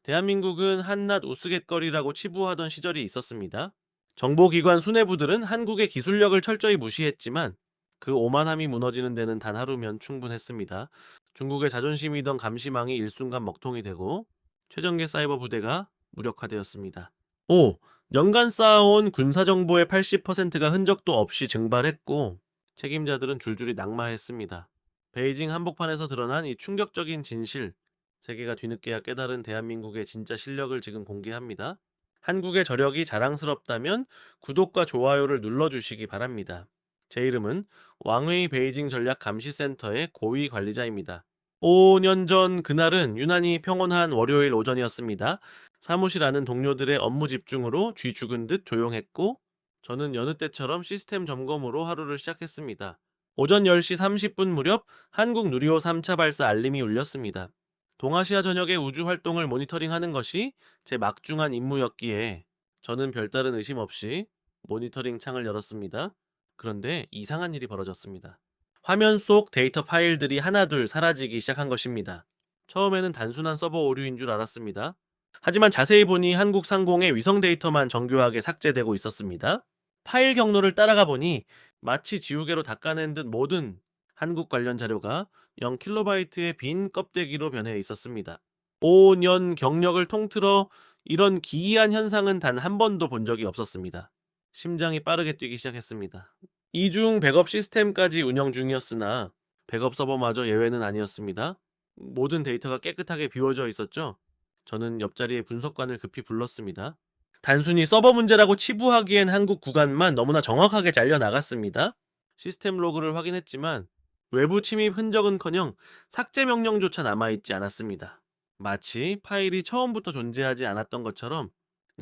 대한민국은 한낱 우스갯거리라고 치부하던 시절이 있었습니다. 정보기관 수뇌부들은 한국의 기술력을 철저히 무시했지만 그 오만함이 무너지는 데는 단 하루면 충분했습니다. 중국의 자존심이던 감시망이 일순간 먹통이 되고 최정계 사이버 부대가 무력화되었습니다. 5. 연간 쌓아온 군사정보의 80%가 흔적도 없이 증발했고 책임자들은 줄줄이 낙마했습니다. 베이징 한복판에서 드러난 이 충격적인 진실, 세계가 뒤늦게야 깨달은 대한민국의 진짜 실력을 지금 공개합니다. 한국의 저력이 자랑스럽다면 구독과 좋아요를 눌러주시기 바랍니다. 제 이름은 왕웨이 베이징 전략 감시센터의 고위 관리자입니다. 5년 전 그날은 유난히 평온한 월요일 오전이었습니다. 사무실 안은 동료들의 업무 집중으로 쥐 죽은 듯 조용했고 저는 여느 때처럼 시스템 점검으로 하루를 시작했습니다. 오전 10시 30분 무렵 한국 누리호 3차 발사 알림이 울렸습니다. 동아시아 전역의 우주 활동을 모니터링하는 것이 제 막중한 임무였기에 저는 별다른 의심 없이 모니터링 창을 열었습니다. 그런데 이상한 일이 벌어졌습니다. 화면 속 데이터 파일들이 하나둘 사라지기 시작한 것입니다. 처음에는 단순한 서버 오류인 줄 알았습니다. 하지만 자세히 보니 한국 상공의 위성 데이터만 정교하게 삭제되고 있었습니다. 파일 경로를 따라가 보니 마치 지우개로 닦아낸 듯 모든 한국 관련 자료가 0KB 빈 껍데기로 변해 있었습니다. 5년 경력을 통틀어 이런 기이한 현상은 단 한 번도 본 적이 없었습니다. 심장이 빠르게 뛰기 시작했습니다. 이중 백업 시스템까지 운영 중이었으나 백업 서버마저 예외는 아니었습니다. 모든 데이터가 깨끗하게 비워져 있었죠. 저는 옆자리에 분석관을 급히 불렀습니다. 단순히 서버 문제라고 치부하기엔 한국 구간만 너무나 정확하게 잘려 나갔습니다. 시스템 로그를 확인했지만 외부 침입 흔적은커녕 삭제 명령조차 남아있지 않았습니다. 마치 파일이 처음부터 존재하지 않았던 것처럼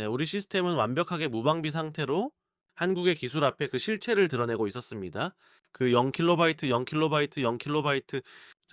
우리 시스템은 완벽하게 무방비 상태로 한국의 기술 앞에 그 실체를 드러내고 있었습니다. 그 0KB, 0KB, 0KB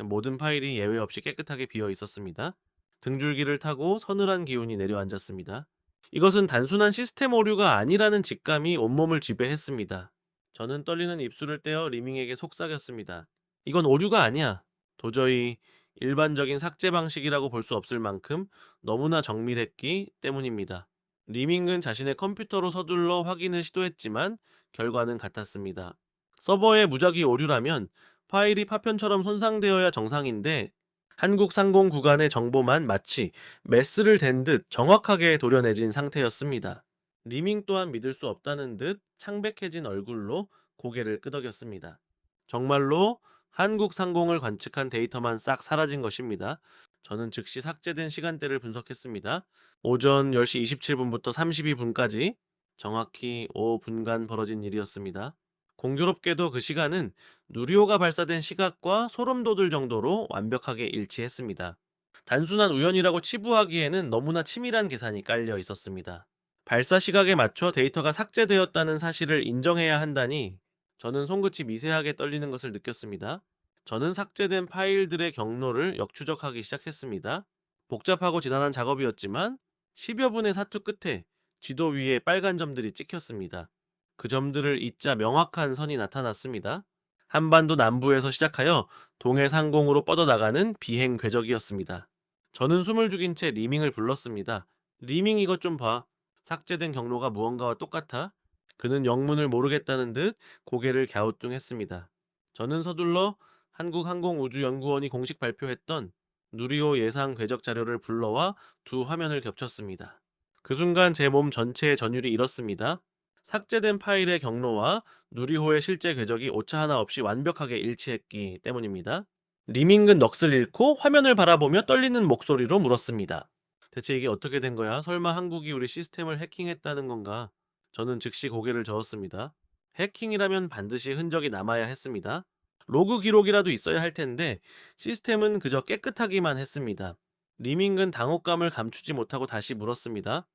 모든 파일이 예외 없이 깨끗하게 비어 있었습니다. 등줄기를 타고 서늘한 기운이 내려앉았습니다. 이것은 단순한 시스템 오류가 아니라는 직감이 온몸을 지배했습니다. 저는 떨리는 입술을 떼어 리밍에게 속삭였습니다. 이건 오류가 아니야. 도저히 일반적인 삭제 방식이라고 볼 수 없을 만큼 너무나 정밀했기 때문입니다. 리밍은 자신의 컴퓨터로 서둘러 확인을 시도했지만 결과는 같았습니다. 서버의 무작위 오류라면 파일이 파편처럼 손상되어야 정상인데 한국 상공 구간의 정보만 마치 메스를 댄 듯 정확하게 도려내진 상태였습니다. 리밍 또한 믿을 수 없다는 듯 창백해진 얼굴로 고개를 끄덕였습니다. 정말로 한국 상공을 관측한 데이터만 싹 사라진 것입니다. 저는 즉시 삭제된 시간대를 분석했습니다. 오전 10시 27분부터 32분까지 정확히 5분간 벌어진 일이었습니다. 공교롭게도 그 시간은 누리호가 발사된 시각과 소름 돋을 정도로 완벽하게 일치했습니다. 단순한 우연이라고 치부하기에는 너무나 치밀한 계산이 깔려 있었습니다. 발사 시각에 맞춰 데이터가 삭제되었다는 사실을 인정해야 한다니 저는 손끝이 미세하게 떨리는 것을 느꼈습니다. 저는 삭제된 파일들의 경로를 역추적하기 시작했습니다. 복잡하고 지난한 작업이었지만 10여 분의 사투 끝에 지도 위에 빨간 점들이 찍혔습니다. 그 점들을 잇자 명확한 선이 나타났습니다. 한반도 남부에서 시작하여 동해 상공으로 뻗어나가는 비행 궤적이었습니다. 저는 숨을 죽인 채 리밍을 불렀습니다. 리밍 이것 좀 봐. 삭제된 경로가 무언가와 똑같아? 그는 영문을 모르겠다는 듯 고개를 갸우뚱했습니다. 저는 서둘러 한국항공우주연구원이 공식 발표했던 누리호 예상 궤적 자료를 불러와 두 화면을 겹쳤습니다. 그 순간 제 몸 전체의 전율이 일었습니다. 삭제된 파일의 경로와 누리호의 실제 궤적이 오차 하나 없이 완벽하게 일치했기 때문입니다. 리밍은 넋을 잃고 화면을 바라보며 떨리는 목소리로 물었습니다. 대체 이게 어떻게 된 거야? 설마 한국이 우리 시스템을 해킹했다는 건가? 저는 즉시 고개를 저었습니다. 해킹이라면 반드시 흔적이 남아야 했습니다. 로그 기록이라도 있어야 할 텐데 시스템은 그저 깨끗하기만 했습니다. 리밍은 당혹감을 감추지 못하고 다시 물었습니다.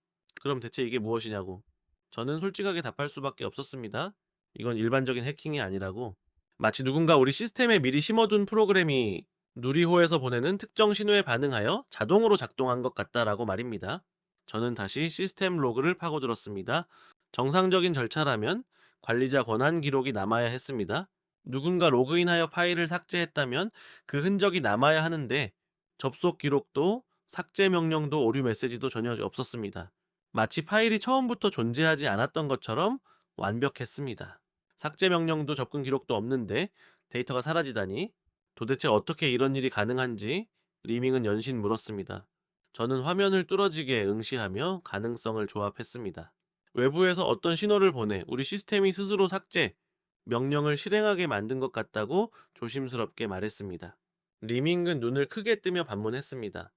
그럼 대체 이게 무엇이냐고. 저는 솔직하게 답할 수밖에 없었습니다. 이건 일반적인 해킹이 아니라고. 마치 누군가 우리 시스템에 미리 심어둔 프로그램이 누리호에서 보내는 특정 신호에 반응하여 자동으로 작동한 것 같다라고 말입니다. 저는 다시 시스템 로그를 파고들었습니다. 정상적인 절차라면 관리자 권한 기록이 남아야 했습니다. 누군가 로그인하여 파일을 삭제했다면 그 흔적이 남아야 하는데 접속 기록도 삭제 명령도 오류 메시지도 전혀 없었습니다. 마치 파일이 처음부터 존재하지 않았던 것처럼 완벽했습니다. 삭제 명령도 접근 기록도 없는데 데이터가 사라지다니 도대체 어떻게 이런 일이 가능한지 리밍은 연신 물었습니다. 저는 화면을 뚫어지게 응시하며 가능성을 조합했습니다. 외부에서 어떤 신호를 보내 우리 시스템이 스스로 삭제 명령을 실행하게 만든 것 같다고 조심스럽게 말했습니다. 리밍은 눈을 크게 뜨며 반문했습니다.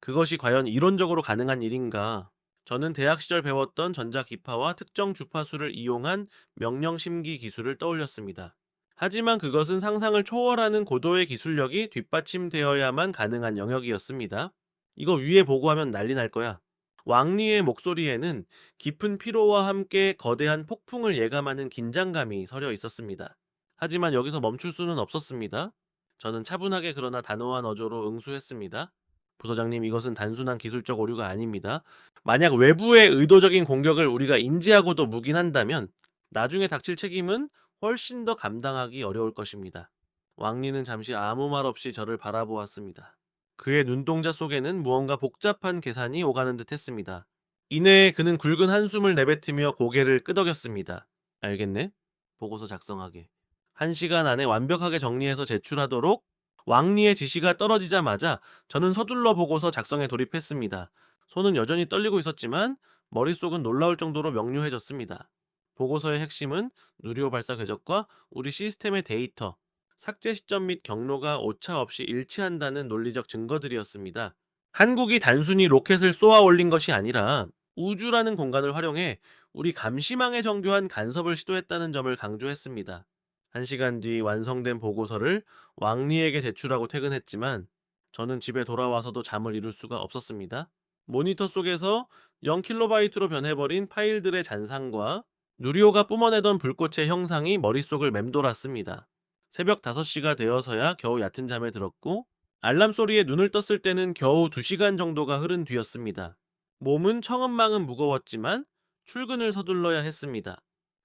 그것이 과연 이론적으로 가능한 일인가? 저는 대학 시절 배웠던 전자기파와 특정 주파수를 이용한 명령 심기 기술을 떠올렸습니다. 하지만 그것은 상상을 초월하는 고도의 기술력이 뒷받침되어야만 가능한 영역이었습니다. 이거 위에 보고하면 난리 날 거야. 왕리의 목소리에는 깊은 피로와 함께 거대한 폭풍을 예감하는 긴장감이 서려 있었습니다. 하지만 여기서 멈출 수는 없었습니다. 저는 차분하게 그러나 단호한 어조로 응수했습니다. 부서장님, 이것은 단순한 기술적 오류가 아닙니다. 만약 외부의 의도적인 공격을 우리가 인지하고도 묵인한다면 나중에 닥칠 책임은 훨씬 더 감당하기 어려울 것입니다. 왕리는 잠시 아무 말 없이 저를 바라보았습니다. 그의 눈동자 속에는 무언가 복잡한 계산이 오가는 듯 했습니다. 이내에 그는 굵은 한숨을 내뱉으며 고개를 끄덕였습니다. 알겠네? 보고서 작성하게. 1시간 안에 완벽하게 정리해서 제출하도록 왕리의 지시가 떨어지자마자 저는 서둘러 보고서 작성에 돌입했습니다. 손은 여전히 떨리고 있었지만 머릿속은 놀라울 정도로 명료해졌습니다. 보고서의 핵심은 누리호 발사 궤적과 우리 시스템의 데이터, 삭제 시점 및 경로가 오차 없이 일치한다는 논리적 증거들이었습니다. 한국이 단순히 로켓을 쏘아 올린 것이 아니라 우주라는 공간을 활용해 우리 감시망에 정교한 간섭을 시도했다는 점을 강조했습니다. 1시간 뒤 완성된 보고서를 왕리에게 제출하고 퇴근했지만 저는 집에 돌아와서도 잠을 이룰 수가 없었습니다. 모니터 속에서 0kb로 변해버린 파일들의 잔상과 누리호가 뿜어내던 불꽃의 형상이 머릿속을 맴돌았습니다. 새벽 5시가 되어서야 겨우 얕은 잠에 들었고 알람 소리에 눈을 떴을 때는 겨우 2시간 정도가 흐른 뒤였습니다. 몸은 청은망은 무거웠지만 출근을 서둘러야 했습니다.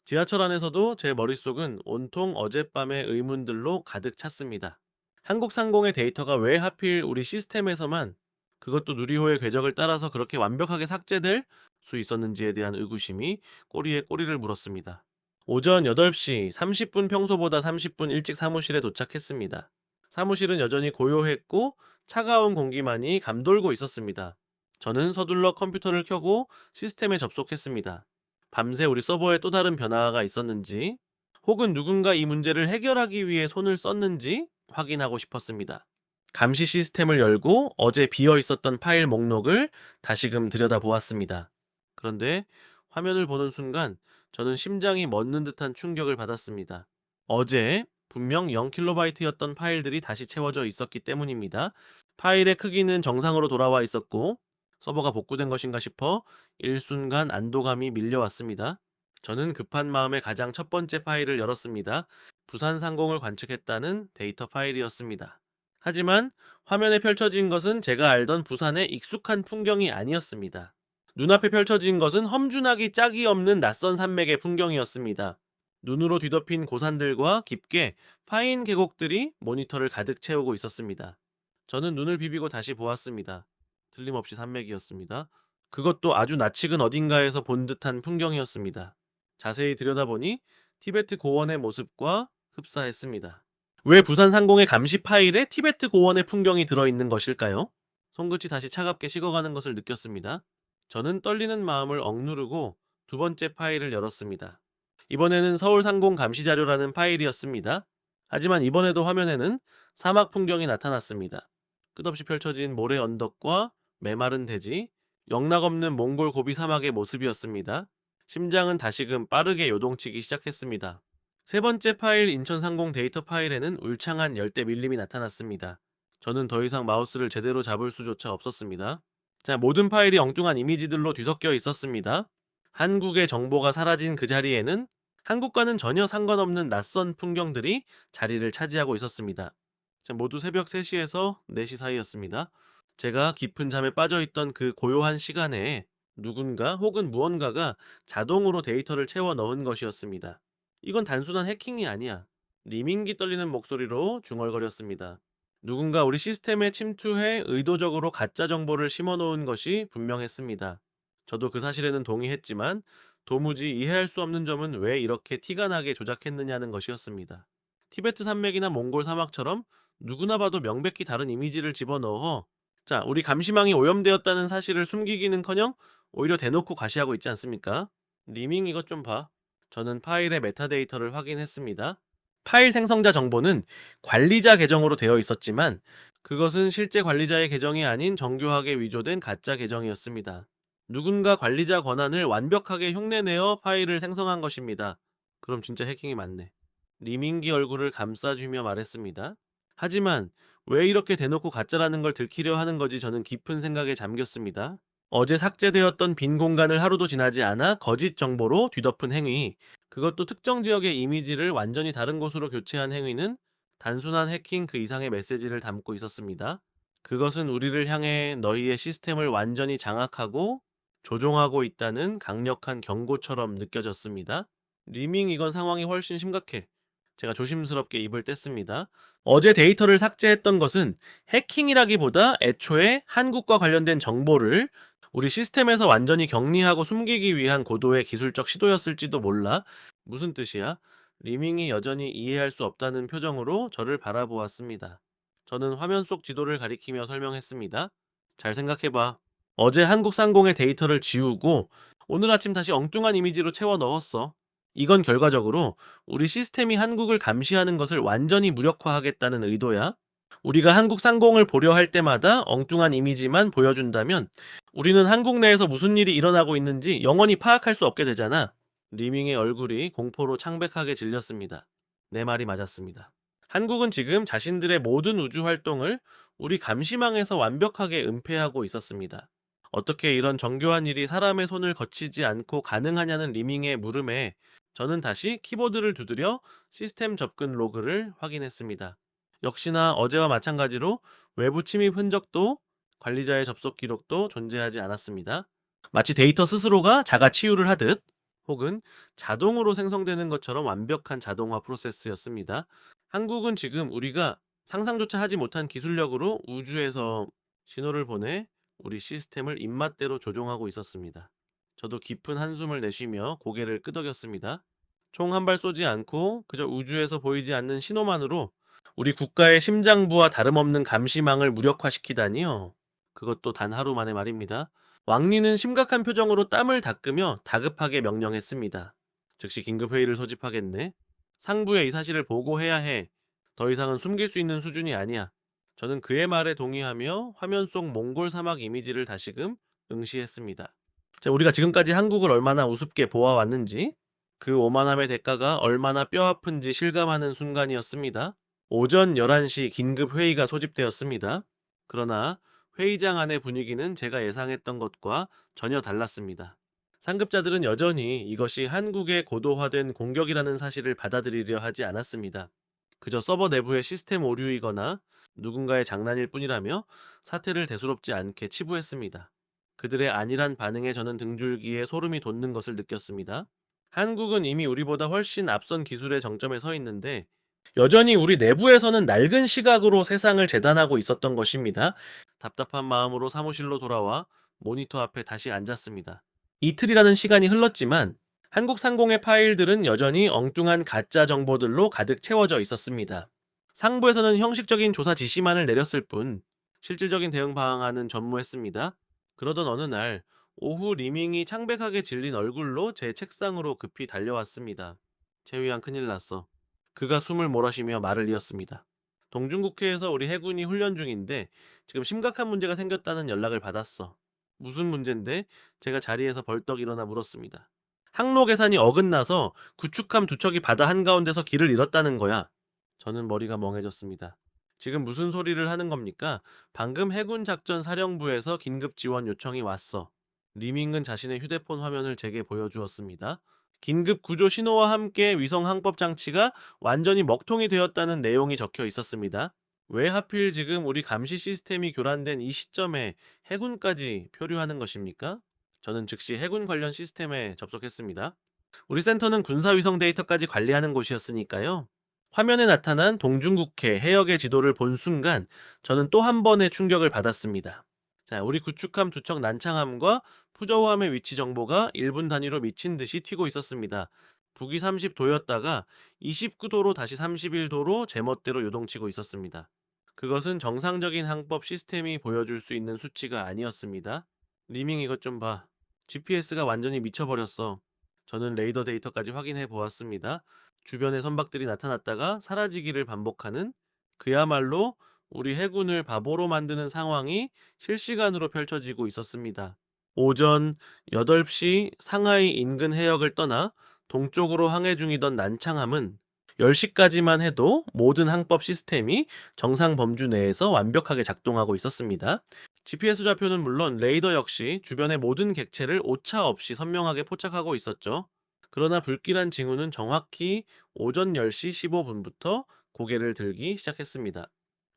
지하철 안에서도 제 머릿속은 온통 어젯밤의 의문들로 가득 찼습니다. 한국상공의 데이터가 왜 하필 우리 시스템에서만, 그것도 누리호의 궤적을 따라서 그렇게 완벽하게 삭제될 수 있었는지에 대한 의구심이 꼬리에 꼬리를 물었습니다. 오전 8시 30분, 평소보다 30분 일찍 사무실에 도착했습니다. 사무실은 여전히 고요했고 차가운 공기만이 감돌고 있었습니다. 저는 서둘러 컴퓨터를 켜고 시스템에 접속했습니다. 밤새 우리 서버에 또 다른 변화가 있었는지, 혹은 누군가 이 문제를 해결하기 위해 손을 썼는지 확인하고 싶었습니다. 감시 시스템을 열고 어제 비어 있었던 파일 목록을 다시금 들여다보았습니다. 그런데 화면을 보는 순간 저는 심장이 멎는 듯한 충격을 받았습니다. 어제 분명 0kb였던 파일들이 다시 채워져 있었기 때문입니다. 파일의 크기는 정상으로 돌아와 있었고 서버가 복구된 것인가 싶어 일순간 안도감이 밀려왔습니다. 저는 급한 마음에 가장 첫 번째 파일을 열었습니다. 부산 상공을 관측했다는 데이터 파일이었습니다. 하지만 화면에 펼쳐진 것은 제가 알던 부산의 익숙한 풍경이 아니었습니다. 눈앞에 펼쳐진 것은 험준하기 짝이 없는 낯선 산맥의 풍경이었습니다. 눈으로 뒤덮인 고산들과 깊게 파인 계곡들이 모니터를 가득 채우고 있었습니다. 저는 눈을 비비고 다시 보았습니다. 틀림없이 산맥이었습니다. 그것도 아주 낯익은 어딘가에서 본 듯한 풍경이었습니다. 자세히 들여다보니 티베트 고원의 모습과 흡사했습니다. 왜 부산 상공의 감시 파일에 티베트 고원의 풍경이 들어있는 것일까요? 손끝이 다시 차갑게 식어가는 것을 느꼈습니다. 저는 떨리는 마음을 억누르고 두 번째 파일을 열었습니다. 이번에는 서울 상공 감시 자료라는 파일이었습니다. 하지만 이번에도 화면에는 사막 풍경이 나타났습니다. 끝없이 펼쳐진 모래 언덕과 메마른 대지, 영락없는 몽골 고비 사막의 모습이었습니다. 심장은 다시금 빠르게 요동치기 시작했습니다. 세 번째 파일 인천 상공 데이터 파일에는 울창한 열대 밀림이 나타났습니다. 저는 더 이상 마우스를 제대로 잡을 수조차 없었습니다. 모든 파일이 엉뚱한 이미지들로 뒤섞여 있었습니다. 한국의 정보가 사라진 그 자리에는 한국과는 전혀 상관없는 낯선 풍경들이 자리를 차지하고 있었습니다. 모두 새벽 3시에서 4시 사이였습니다. 제가 깊은 잠에 빠져있던 그 고요한 시간에 누군가 혹은 무언가가 자동으로 데이터를 채워 넣은 것이었습니다. 이건 단순한 해킹이 아니야. 리밍기 떨리는 목소리로 중얼거렸습니다. 누군가 우리 시스템에 침투해 의도적으로 가짜 정보를 심어 놓은 것이 분명했습니다. 저도 그 사실에는 동의했지만 도무지 이해할 수 없는 점은 왜 이렇게 티가 나게 조작했느냐는 것이었습니다. 티베트 산맥이나 몽골 사막처럼 누구나 봐도 명백히 다른 이미지를 집어넣어 자, 우리 감시망이 오염되었다는 사실을 숨기기는커녕 오히려 대놓고 과시하고 있지 않습니까? 리밍 이것 좀 봐. 저는 파일의 메타데이터를 확인했습니다. 파일 생성자 정보는 관리자 계정으로 되어 있었지만 그것은 실제 관리자의 계정이 아닌 정교하게 위조된 가짜 계정이었습니다. 누군가 관리자 권한을 완벽하게 흉내내어 파일을 생성한 것입니다. 그럼 진짜 해킹이 맞네. 리밍기 얼굴을 감싸주며 말했습니다. 하지만 왜 이렇게 대놓고 가짜라는 걸 들키려 하는 거지 저는 깊은 생각에 잠겼습니다. 어제 삭제되었던 빈 공간을 하루도 지나지 않아 거짓 정보로 뒤덮은 행위, 그것도 특정 지역의 이미지를 완전히 다른 곳으로 교체한 행위는 단순한 해킹 그 이상의 메시지를 담고 있었습니다. 그것은 우리를 향해 너희의 시스템을 완전히 장악하고 조종하고 있다는 강력한 경고처럼 느껴졌습니다. 리밍 이건 상황이 훨씬 심각해. 제가 조심스럽게 입을 뗐습니다. 어제 데이터를 삭제했던 것은 해킹이라기보다 애초에 한국과 관련된 정보를 우리 시스템에서 완전히 격리하고 숨기기 위한 고도의 기술적 시도였을지도 몰라. 무슨 뜻이야? 리밍이 여전히 이해할 수 없다는 표정으로 저를 바라보았습니다. 저는 화면 속 지도를 가리키며 설명했습니다. 잘 생각해봐. 어제 한국상공의 데이터를 지우고 오늘 아침 다시 엉뚱한 이미지로 채워 넣었어. 이건 결과적으로 우리 시스템이 한국을 감시하는 것을 완전히 무력화하겠다는 의도야. 우리가 한국 상공을 보려 할 때마다 엉뚱한 이미지만 보여준다면 우리는 한국 내에서 무슨 일이 일어나고 있는지 영원히 파악할 수 없게 되잖아. 리밍의 얼굴이 공포로 창백하게 질렸습니다. 내 말이 맞았습니다. 한국은 지금 자신들의 모든 우주 활동을 우리 감시망에서 완벽하게 은폐하고 있었습니다. 어떻게 이런 정교한 일이 사람의 손을 거치지 않고 가능하냐는 리밍의 물음에 저는 다시 키보드를 두드려 시스템 접근 로그를 확인했습니다. 역시나 어제와 마찬가지로 외부 침입 흔적도 관리자의 접속 기록도 존재하지 않았습니다. 마치 데이터 스스로가 자가 치유를 하듯 혹은 자동으로 생성되는 것처럼 완벽한 자동화 프로세스였습니다. 한국은 지금 우리가 상상조차 하지 못한 기술력으로 우주에서 신호를 보내 우리 시스템을 입맛대로 조종하고 있었습니다. 저도 깊은 한숨을 내쉬며 고개를 끄덕였습니다. 총 한 발 쏘지 않고 그저 우주에서 보이지 않는 신호만으로 우리 국가의 심장부와 다름없는 감시망을 무력화시키다니요. 그것도 단 하루 만에 말입니다. 왕리는 심각한 표정으로 땀을 닦으며 다급하게 명령했습니다. 즉시 긴급회의를 소집하겠네. 상부에 이 사실을 보고해야 해. 더 이상은 숨길 수 있는 수준이 아니야. 저는 그의 말에 동의하며 화면 속 몽골 사막 이미지를 다시금 응시했습니다. 자, 우리가 지금까지 한국을 얼마나 우습게 보아왔는지, 그 오만함의 대가가 얼마나 뼈아픈지 실감하는 순간이었습니다. 오전 11시 긴급 회의가 소집되었습니다. 그러나 회의장 안의 분위기는 제가 예상했던 것과 전혀 달랐습니다. 상급자들은 여전히 이것이 한국의 고도화된 공격이라는 사실을 받아들이려 하지 않았습니다. 그저 서버 내부의 시스템 오류이거나 누군가의 장난일 뿐이라며 사태를 대수롭지 않게 치부했습니다. 그들의 안일한 반응에 저는 등줄기에 소름이 돋는 것을 느꼈습니다. 한국은 이미 우리보다 훨씬 앞선 기술의 정점에 서 있는데 여전히 우리 내부에서는 낡은 시각으로 세상을 재단하고 있었던 것입니다. 답답한 마음으로 사무실로 돌아와 모니터 앞에 다시 앉았습니다. 이틀이라는 시간이 흘렀지만 한국 상공의 파일들은 여전히 엉뚱한 가짜 정보들로 가득 채워져 있었습니다. 상부에서는 형식적인 조사 지시만을 내렸을 뿐 실질적인 대응 방안은 전무했습니다. 그러던 어느 날 오후 리밍이 창백하게 질린 얼굴로 제 책상으로 급히 달려왔습니다. 최위한 큰일 났어. 그가 숨을 몰아쉬며 말을 이었습니다. 동중국해에서 우리 해군이 훈련 중인데 지금 심각한 문제가 생겼다는 연락을 받았어. 무슨 문제인데? 제가 자리에서 벌떡 일어나 물었습니다. 항로 계산이 어긋나서 구축함 두 척이 바다 한가운데서 길을 잃었다는 거야. 저는 머리가 멍해졌습니다. 지금 무슨 소리를 하는 겁니까? 방금 해군 작전 사령부에서 긴급 지원 요청이 왔어. 리밍은 자신의 휴대폰 화면을 제게 보여주었습니다. 긴급 구조 신호와 함께 위성 항법 장치가 완전히 먹통이 되었다는 내용이 적혀 있었습니다. 왜 하필 지금 우리 감시 시스템이 교란된 이 시점에 해군까지 표류하는 것입니까? 저는 즉시 해군 관련 시스템에 접속했습니다. 우리 센터는 군사 위성 데이터까지 관리하는 곳이었으니까요. 화면에 나타난 동중국해 해역의 지도를 본 순간 저는 또 한 번의 충격을 받았습니다. 자, 우리 구축함 두 척 난창함과 푸저우함의 위치 정보가 1분 단위로 미친 듯이 튀고 있었습니다. 북위 30도였다가 29도로 다시 31도로 제멋대로 요동치고 있었습니다. 그것은 정상적인 항법 시스템이 보여줄 수 있는 수치가 아니었습니다. 리밍 이것 좀 봐. GPS가 완전히 미쳐버렸어. 저는 레이더 데이터까지 확인해 보았습니다. 주변에 선박들이 나타났다가 사라지기를 반복하는, 그야말로 우리 해군을 바보로 만드는 상황이 실시간으로 펼쳐지고 있었습니다. 오전 8시 상하이 인근 해역을 떠나 동쪽으로 항해 중이던 난창함은 10시까지만 해도 모든 항법 시스템이 정상 범주 내에서 완벽하게 작동하고 있었습니다. GPS 좌표는 물론 레이더 역시 주변의 모든 객체를 오차 없이 선명하게 포착하고 있었죠. 그러나 불길한 징후는 정확히 오전 10시 15분부터 고개를 들기 시작했습니다.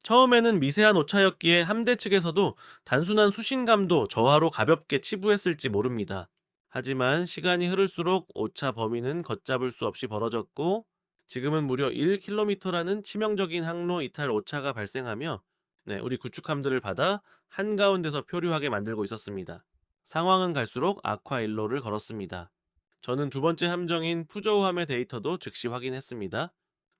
처음에는 미세한 오차였기에 함대 측에서도 단순한 수신감도 저하로 가볍게 치부했을지 모릅니다. 하지만 시간이 흐를수록 오차 범위는 걷잡을 수 없이 벌어졌고, 지금은 무려 1km라는 치명적인 항로 이탈 오차가 발생하며 우리 구축함들을 받아 한가운데서 표류하게 만들고 있었습니다. 상황은 갈수록 악화일로를 걸었습니다. 저는 두 번째 함정인 푸저우함의 데이터도 즉시 확인했습니다.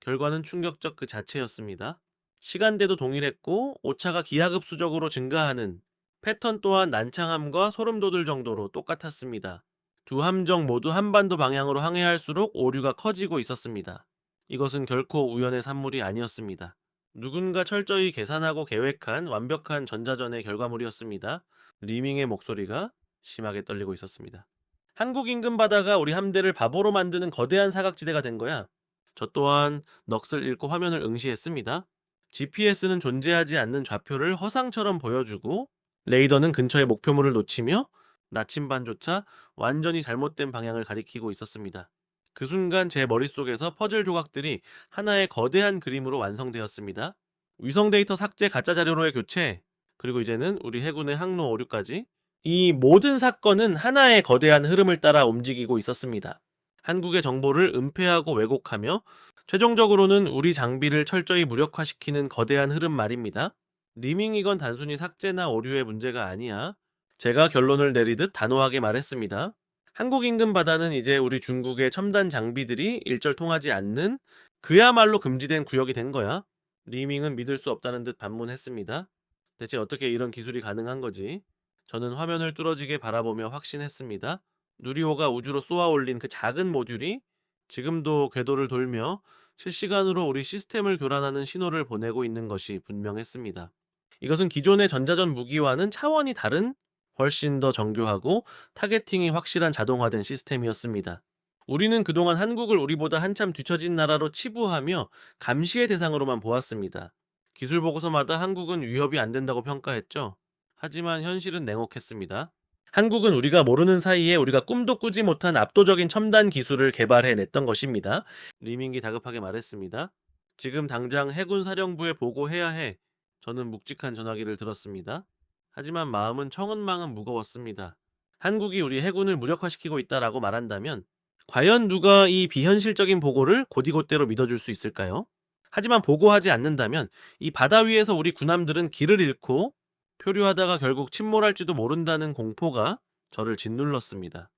결과는 충격적 그 자체였습니다. 시간대도 동일했고 오차가 기하급수적으로 증가하는 패턴 또한 난창함과 소름 돋을 정도로 똑같았습니다. 두 함정 모두 한반도 방향으로 항해할수록 오류가 커지고 있었습니다. 이것은 결코 우연의 산물이 아니었습니다. 누군가 철저히 계산하고 계획한 완벽한 전자전의 결과물이었습니다. 리밍의 목소리가 심하게 떨리고 있었습니다. 한국 인근 바다가 우리 함대를 바보로 만드는 거대한 사각지대가 된 거야. 저 또한 넋을 잃고 화면을 응시했습니다. GPS는 존재하지 않는 좌표를 허상처럼 보여주고 레이더는 근처의 목표물을 놓치며 나침반조차 완전히 잘못된 방향을 가리키고 있었습니다. 그 순간 제 머릿속에서 퍼즐 조각들이 하나의 거대한 그림으로 완성되었습니다. 위성 데이터 삭제 가짜 자료로의 교체, 그리고 이제는 우리 해군의 항로 오류까지, 이 모든 사건은 하나의 거대한 흐름을 따라 움직이고 있었습니다. 한국의 정보를 은폐하고 왜곡하며 최종적으로는 우리 장비를 철저히 무력화시키는 거대한 흐름 말입니다. 리밍이건 단순히 삭제나 오류의 문제가 아니야. 제가 결론을 내리듯 단호하게 말했습니다. 한국 인근 바다는 이제 우리 중국의 첨단 장비들이 일절 통하지 않는 그야말로 금지된 구역이 된 거야. 리밍은 믿을 수 없다는 듯 반문했습니다. 대체 어떻게 이런 기술이 가능한 거지? 저는 화면을 뚫어지게 바라보며 확신했습니다. 누리호가 우주로 쏘아 올린 그 작은 모듈이 지금도 궤도를 돌며 실시간으로 우리 시스템을 교란하는 신호를 보내고 있는 것이 분명했습니다. 이것은 기존의 전자전 무기와는 차원이 다른, 훨씬 더 정교하고 타겟팅이 확실한 자동화된 시스템이었습니다. 우리는 그동안 한국을 우리보다 한참 뒤처진 나라로 치부하며 감시의 대상으로만 보았습니다. 기술 보고서마다 한국은 위협이 안 된다고 평가했죠. 하지만 현실은 냉혹했습니다. 한국은 우리가 모르는 사이에 우리가 꿈도 꾸지 못한 압도적인 첨단 기술을 개발해냈던 것입니다. 리밍기 다급하게 말했습니다. 지금 당장 해군 사령부에 보고해야 해. 저는 묵직한 전화기를 들었습니다. 하지만 마음은 청은망은 무거웠습니다. 한국이 우리 해군을 무력화시키고 있다라고 말한다면 과연 누가 이 비현실적인 보고를 곧이곧대로 믿어줄 수 있을까요? 하지만 보고하지 않는다면 이 바다 위에서 우리 군함들은 길을 잃고 표류하다가 결국 침몰할지도 모른다는 공포가 저를 짓눌렀습니다.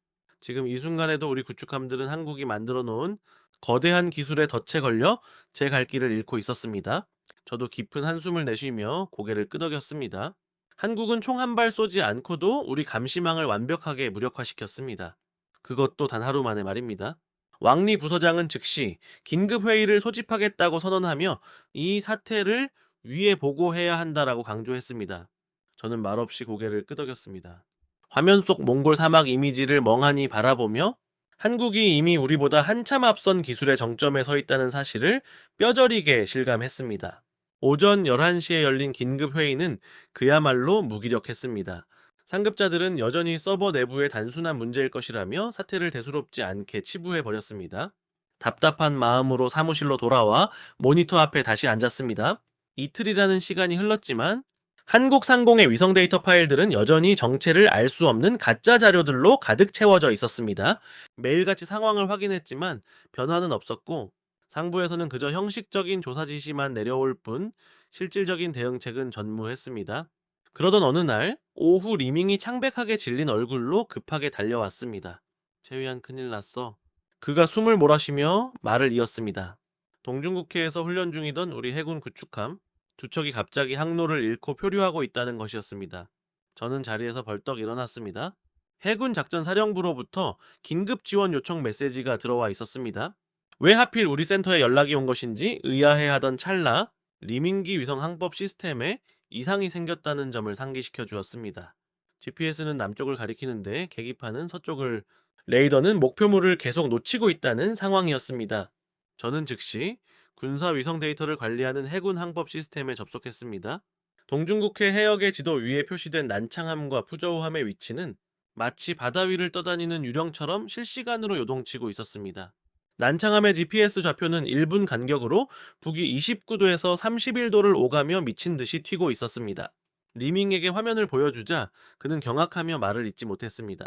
지금 이 순간에도 우리 구축함들은 한국이 만들어 놓은 거대한 기술에 덫에 걸려 제 갈 길을 잃고 있었습니다. 저도 깊은 한숨을 내쉬며 고개를 끄덕였습니다. 한국은 총 한 발 쏘지 않고도 우리 감시망을 완벽하게 무력화시켰습니다. 그것도 단 하루 만에 말입니다. 왕리 부서장은 즉시 긴급회의를 소집하겠다고 선언하며 이 사태를 위에 보고해야 한다라고 강조했습니다. 저는 말없이 고개를 끄덕였습니다. 화면 속 몽골 사막 이미지를 멍하니 바라보며 한국이 이미 우리보다 한참 앞선 기술의 정점에 서 있다는 사실을 뼈저리게 실감했습니다. 오전 11시에 열린 긴급회의는 그야말로 무기력했습니다. 상급자들은 여전히 서버 내부의 단순한 문제일 것이라며 사태를 대수롭지 않게 치부해버렸습니다. 답답한 마음으로 사무실로 돌아와 모니터 앞에 다시 앉았습니다. 이틀이라는 시간이 흘렀지만 한국 상공의 위성 데이터 파일들은 여전히 정체를 알 수 없는 가짜 자료들로 가득 채워져 있었습니다. 매일같이 상황을 확인했지만 변화는 없었고 상부에서는 그저 형식적인 조사 지시만 내려올 뿐 실질적인 대응책은 전무했습니다. 그러던 어느 날 오후 리밍이 창백하게 질린 얼굴로 급하게 달려왔습니다. 최위한 큰일 났어. 그가 숨을 몰아쉬며 말을 이었습니다. 동중국해에서 훈련 중이던 우리 해군 구축함 두 척이 갑자기 항로를 잃고 표류하고 있다는 것이었습니다. 저는 자리에서 벌떡 일어났습니다. 해군 작전 사령부로부터 긴급 지원 요청 메시지가 들어와 있었습니다. 왜 하필 우리 센터에 연락이 온 것인지 의아해하던 찰나 리밍기 위성 항법 시스템에 이상이 생겼다는 점을 상기시켜 주었습니다. GPS는 남쪽을 가리키는데 계기판은 서쪽을, 레이더는 목표물을 계속 놓치고 있다는 상황이었습니다. 저는 즉시 군사 위성 데이터를 관리하는 해군 항법 시스템에 접속했습니다. 동중국해 해역의 지도 위에 표시된 난창함과 푸저우함의 위치는 마치 바다 위를 떠다니는 유령처럼 실시간으로 요동치고 있었습니다. 난창함의 GPS 좌표는 1분 간격으로 북위 29도에서 31도를 오가며 미친 듯이 튀고 있었습니다. 리밍에게 화면을 보여주자 그는 경악하며 말을 잇지 못했습니다.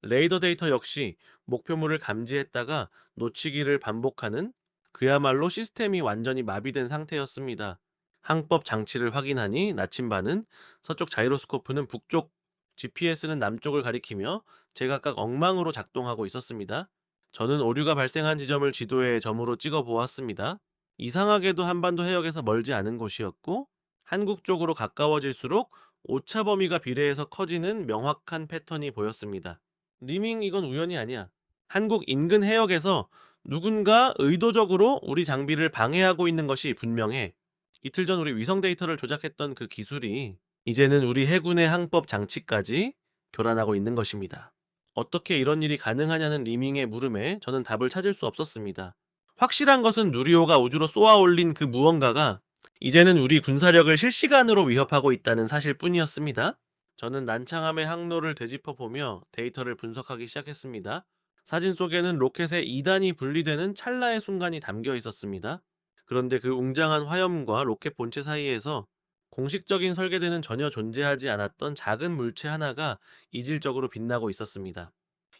레이더 데이터 역시 목표물을 감지했다가 놓치기를 반복하는, 그야말로 시스템이 완전히 마비된 상태였습니다. 항법 장치를 확인하니 나침반은 서쪽, 자이로스코프는 북쪽, GPS는 남쪽을 가리키며 제각각 엉망으로 작동하고 있었습니다. 저는 오류가 발생한 지점을 지도에 점으로 찍어 보았습니다. 이상하게도 한반도 해역에서 멀지 않은 곳이었고 한국 쪽으로 가까워질수록 오차 범위가 비례해서 커지는 명확한 패턴이 보였습니다. 리밍, 이건 우연이 아니야. 한국 인근 해역에서 누군가 의도적으로 우리 장비를 방해하고 있는 것이 분명해. 이틀 전 우리 위성 데이터를 조작했던 그 기술이 이제는 우리 해군의 항법 장치까지 교란하고 있는 것입니다. 어떻게 이런 일이 가능하냐는 리밍의 물음에 저는 답을 찾을 수 없었습니다. 확실한 것은 누리호가 우주로 쏘아 올린 그 무언가가 이제는 우리 군사력을 실시간으로 위협하고 있다는 사실 뿐이었습니다. 저는 난창함의 항로를 되짚어 보며 데이터를 분석하기 시작했습니다. 사진 속에는 로켓의 2단이 분리되는 찰나의 순간이 담겨 있었습니다. 그런데 그 웅장한 화염과 로켓 본체 사이에서 공식적인 설계대는 전혀 존재하지 않았던 작은 물체 하나가 이질적으로 빛나고 있었습니다.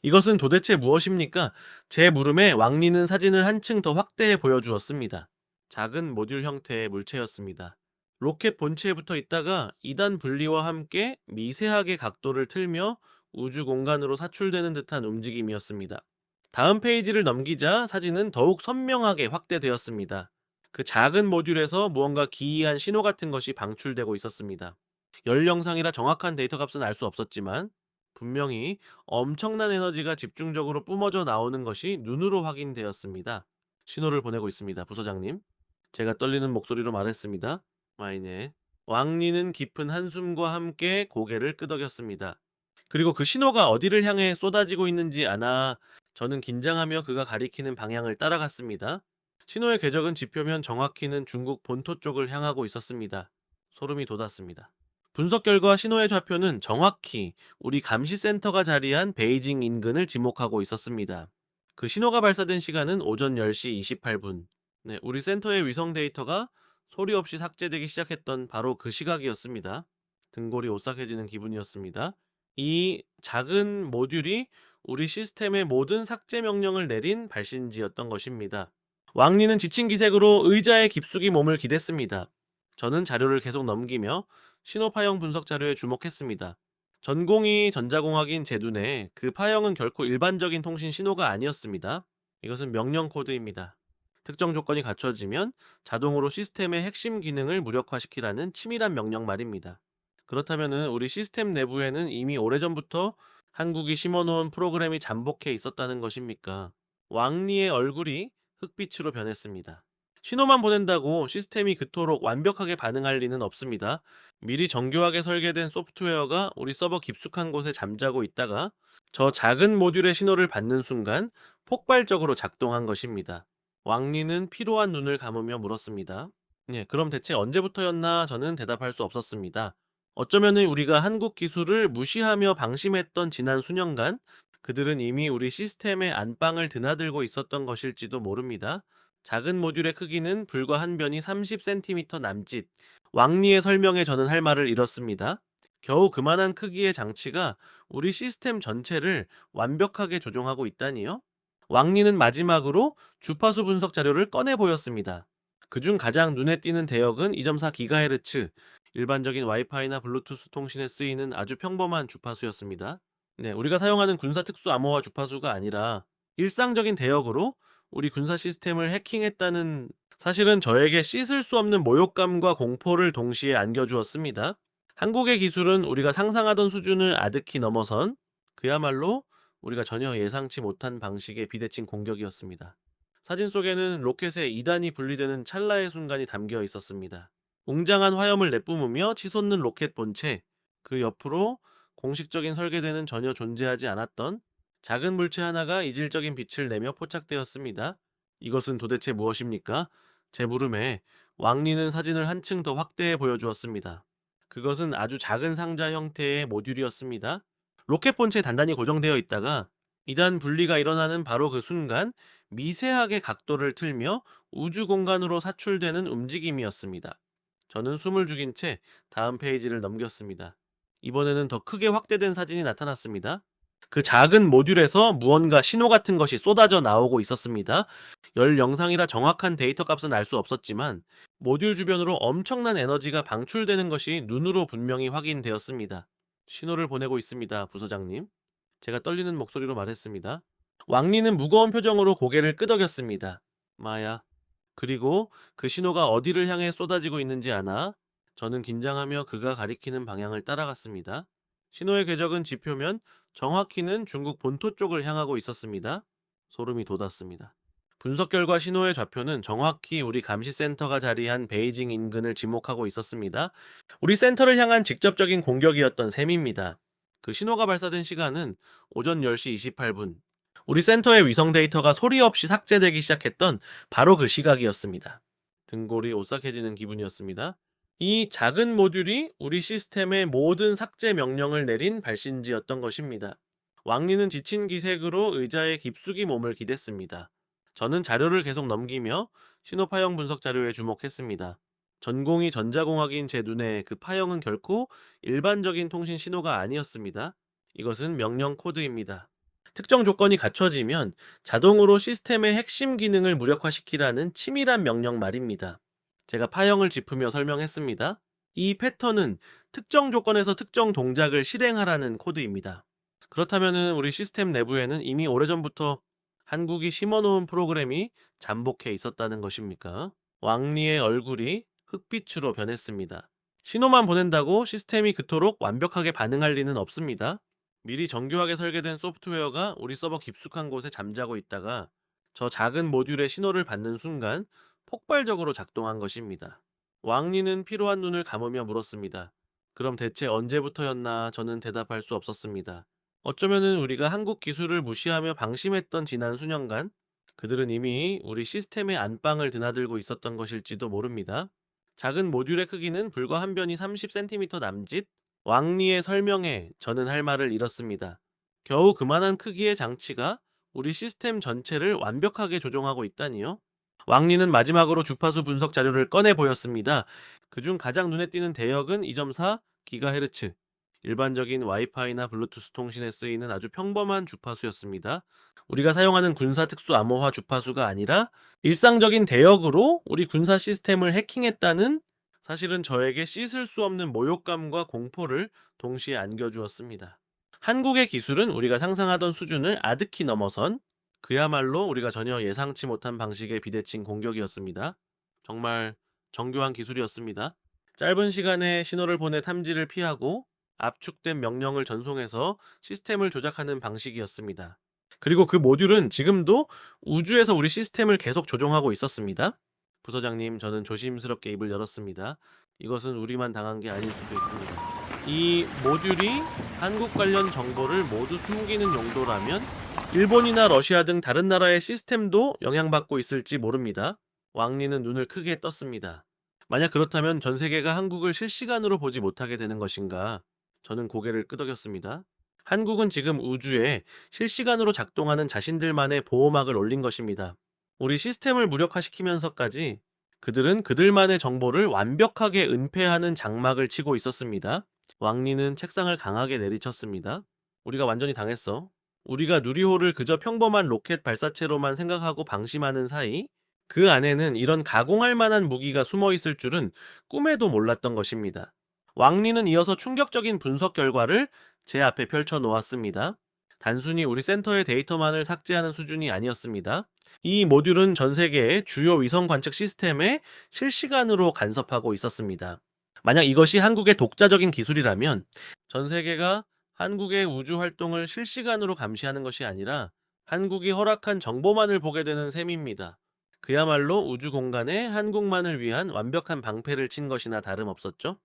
이것은 도대체 무엇입니까? 제 물음에 왕리는 사진을 한층 더 확대해 보여주었습니다. 작은 모듈 형태의 물체였습니다. 로켓 본체에 붙어 있다가 2단 분리와 함께 미세하게 각도를 틀며 우주 공간으로 사출되는 듯한 움직임이었습니다. 다음 페이지를 넘기자 사진은 더욱 선명하게 확대되었습니다. 그 작은 모듈에서 무언가 기이한 신호 같은 것이 방출되고 있었습니다. 열 영상이라 정확한 데이터 값은 알 수 없었지만 분명히 엄청난 에너지가 집중적으로 뿜어져 나오는 것이 눈으로 확인되었습니다. 신호를 보내고 있습니다, 부서장님. 제가 떨리는 목소리로 말했습니다. 마이네. 왕리는 깊은 한숨과 함께 고개를 끄덕였습니다. 그리고 그 신호가 어디를 향해 쏟아지고 있는지 아나 저는 긴장하며 그가 가리키는 방향을 따라갔습니다. 신호의 궤적은 지표면 정확히는 중국 본토 쪽을 향하고 있었습니다. 소름이 돋았습니다. 분석 결과 신호의 좌표는 정확히 우리 감시센터가 자리한 베이징 인근을 지목하고 있었습니다. 그 신호가 발사된 시간은 오전 10시 28분. 네, 우리 센터의 위성 데이터가 소리 없이 삭제되기 시작했던 바로 그 시각이었습니다. 등골이 오싹해지는 기분이었습니다. 이 작은 모듈이 우리 시스템의 모든 삭제 명령을 내린 발신지였던 것입니다. 왕리는 지친 기색으로 의자에 깊숙이 몸을 기댔습니다. 저는 자료를 계속 넘기며 신호 파형 분석 자료에 주목했습니다. 전공이 전자공학인 제 눈에 그 파형은 결코 일반적인 통신 신호가 아니었습니다. 이것은 명령 코드입니다. 특정 조건이 갖춰지면 자동으로 시스템의 핵심 기능을 무력화시키라는 치밀한 명령 말입니다. 그렇다면 우리 시스템 내부에는 이미 오래전부터 한국이 심어놓은 프로그램이 잠복해 있었다는 것입니까? 왕리의 얼굴이 흑빛으로 변했습니다. 신호만 보낸다고 시스템이 그토록 완벽하게 반응할 리는 없습니다. 미리 정교하게 설계된 소프트웨어가 우리 서버 깊숙한 곳에 잠자고 있다가 저 작은 모듈의 신호를 받는 순간 폭발적으로 작동한 것입니다. 왕리는 피로한 눈을 감으며 물었습니다. 네, 그럼 대체 언제부터였나 저는 대답할 수 없었습니다. 어쩌면 우리가 한국 기술을 무시하며 방심했던 지난 수년간 그들은 이미 우리 시스템의 안방을 드나들고 있었던 것일지도 모릅니다. 작은 모듈의 크기는 불과 한 변이 30cm 남짓. 왕리의 설명에 저는 할 말을 잃었습니다. 겨우 그만한 크기의 장치가 우리 시스템 전체를 완벽하게 조종하고 있다니요? 왕리는 마지막으로 주파수 분석 자료를 꺼내 보였습니다. 그중 가장 눈에 띄는 대역은 2.4GHz, 일반적인 와이파이나 블루투스 통신에 쓰이는 아주 평범한 주파수였습니다. 네, 우리가 사용하는 군사 특수 암호화 주파수가 아니라 일상적인 대역으로 우리 군사 시스템을 해킹했다는 사실은 저에게 씻을 수 없는 모욕감과 공포를 동시에 안겨주었습니다. 한국의 기술은 우리가 상상하던 수준을 아득히 넘어선 그야말로 우리가 전혀 예상치 못한 방식의 비대칭 공격이었습니다. 사진 속에는 로켓의 2단이 분리되는 찰나의 순간이 담겨 있었습니다. 웅장한 화염을 내뿜으며 치솟는 로켓 본체, 그 옆으로 공식적인 설계대는 전혀 존재하지 않았던 작은 물체 하나가 이질적인 빛을 내며 포착되었습니다. 이것은 도대체 무엇입니까? 제 물음에 왕리는 사진을 한층 더 확대해 보여주었습니다. 그것은 아주 작은 상자 형태의 모듈이었습니다. 로켓 본체에 단단히 고정되어 있다가 2단 분리가 일어나는 바로 그 순간 미세하게 각도를 틀며 우주 공간으로 사출되는 움직임이었습니다. 저는 숨을 죽인 채 다음 페이지를 넘겼습니다. 이번에는 더 크게 확대된 사진이 나타났습니다. 그 작은 모듈에서 무언가 신호 같은 것이 쏟아져 나오고 있었습니다. 열 영상이라 정확한 데이터 값은 알 수 없었지만 모듈 주변으로 엄청난 에너지가 방출되는 것이 눈으로 분명히 확인되었습니다. 신호를 보내고 있습니다, 부서장님. 제가 떨리는 목소리로 말했습니다. 왕리는 무거운 표정으로 고개를 끄덕였습니다. 마야. 그리고 그 신호가 어디를 향해 쏟아지고 있는지 아나? 저는 긴장하며 그가 가리키는 방향을 따라갔습니다. 신호의 궤적은 지표면 정확히는 중국 본토 쪽을 향하고 있었습니다. 소름이 돋았습니다. 분석 결과 신호의 좌표는 정확히 우리 감시센터가 자리한 베이징 인근을 지목하고 있었습니다. 우리 센터를 향한 직접적인 공격이었던 셈입니다. 그 신호가 발사된 시간은 오전 10시 28분. 우리 센터의 위성 데이터가 소리 없이 삭제되기 시작했던 바로 그 시각이었습니다. 등골이 오싹해지는 기분이었습니다. 이 작은 모듈이 우리 시스템의 모든 삭제 명령을 내린 발신지였던 것입니다. 왕리는 지친 기색으로 의자에 깊숙이 몸을 기댔습니다. 저는 자료를 계속 넘기며 신호 파형 분석 자료에 주목했습니다. 전공이 전자공학인 제 눈에 그 파형은 결코 일반적인 통신 신호가 아니었습니다. 이것은 명령 코드입니다. 특정 조건이 갖춰지면 자동으로 시스템의 핵심 기능을 무력화시키라는 치밀한 명령 말입니다. 제가 파형을 짚으며 설명했습니다. 이 패턴은 특정 조건에서 특정 동작을 실행하라는 코드입니다. 그렇다면 우리 시스템 내부에는 이미 오래전부터 한국이 심어놓은 프로그램이 잠복해 있었다는 것입니까? 왕리의 얼굴이 흑빛으로 변했습니다. 신호만 보낸다고 시스템이 그토록 완벽하게 반응할 리는 없습니다. 미리 정교하게 설계된 소프트웨어가 우리 서버 깊숙한 곳에 잠자고 있다가 저 작은 모듈의 신호를 받는 순간 폭발적으로 작동한 것입니다. 왕리는 피로한 눈을 감으며 물었습니다. 그럼 대체 언제부터였나 저는 대답할 수 없었습니다. 어쩌면은 우리가 한국 기술을 무시하며 방심했던 지난 수년간 그들은 이미 우리 시스템의 안방을 드나들고 있었던 것일지도 모릅니다. 작은 모듈의 크기는 불과 한 변이 30cm 남짓. 왕리의 설명에 저는 할 말을 잃었습니다. 겨우 그만한 크기의 장치가 우리 시스템 전체를 완벽하게 조종하고 있다니요? 왕리는 마지막으로 주파수 분석 자료를 꺼내 보였습니다. 그중 가장 눈에 띄는 대역은 2.4GHz, 일반적인 와이파이나 블루투스 통신에 쓰이는 아주 평범한 주파수였습니다. 우리가 사용하는 군사 특수 암호화 주파수가 아니라 일상적인 대역으로 우리 군사 시스템을 해킹했다는 사실은 저에게 씻을 수 없는 모욕감과 공포를 동시에 안겨주었습니다. 한국의 기술은 우리가 상상하던 수준을 아득히 넘어선 그야말로 우리가 전혀 예상치 못한 방식의 비대칭 공격이었습니다. 정말 정교한 기술이었습니다. 짧은 시간에 신호를 보내 탐지를 피하고 압축된 명령을 전송해서 시스템을 조작하는 방식이었습니다. 그리고 그 모듈은 지금도 우주에서 우리 시스템을 계속 조종하고 있었습니다. 부서장님, 저는 조심스럽게 입을 열었습니다. 이것은 우리만 당한 게 아닐 수도 있습니다. 이 모듈이 한국 관련 정보를 모두 숨기는 용도라면 일본이나 러시아 등 다른 나라의 시스템도 영향받고 있을지 모릅니다. 왕리는 눈을 크게 떴습니다. 만약 그렇다면 전 세계가 한국을 실시간으로 보지 못하게 되는 것인가? 저는 고개를 끄덕였습니다. 한국은 지금 우주에 실시간으로 작동하는 자신들만의 보호막을 올린 것입니다. 우리 시스템을 무력화시키면서까지 그들은 그들만의 정보를 완벽하게 은폐하는 장막을 치고 있었습니다. 왕리는 책상을 강하게 내리쳤습니다. 우리가 완전히 당했어. 우리가 누리호를 그저 평범한 로켓 발사체로만 생각하고 방심하는 사이 그 안에는 이런 가공할 만한 무기가 숨어 있을 줄은 꿈에도 몰랐던 것입니다. 왕리는 이어서 충격적인 분석 결과를 제 앞에 펼쳐 놓았습니다. 단순히 우리 센터의 데이터만을 삭제하는 수준이 아니었습니다. 이 모듈은 전 세계의 주요 위성 관측 시스템에 실시간으로 간섭하고 있었습니다. 만약 이것이 한국의 독자적인 기술이라면 전 세계가 한국의 우주 활동을 실시간으로 감시하는 것이 아니라 한국이 허락한 정보만을 보게 되는 셈입니다. 그야말로 우주 공간에 한국만을 위한 완벽한 방패를 친 것이나 다름없었죠.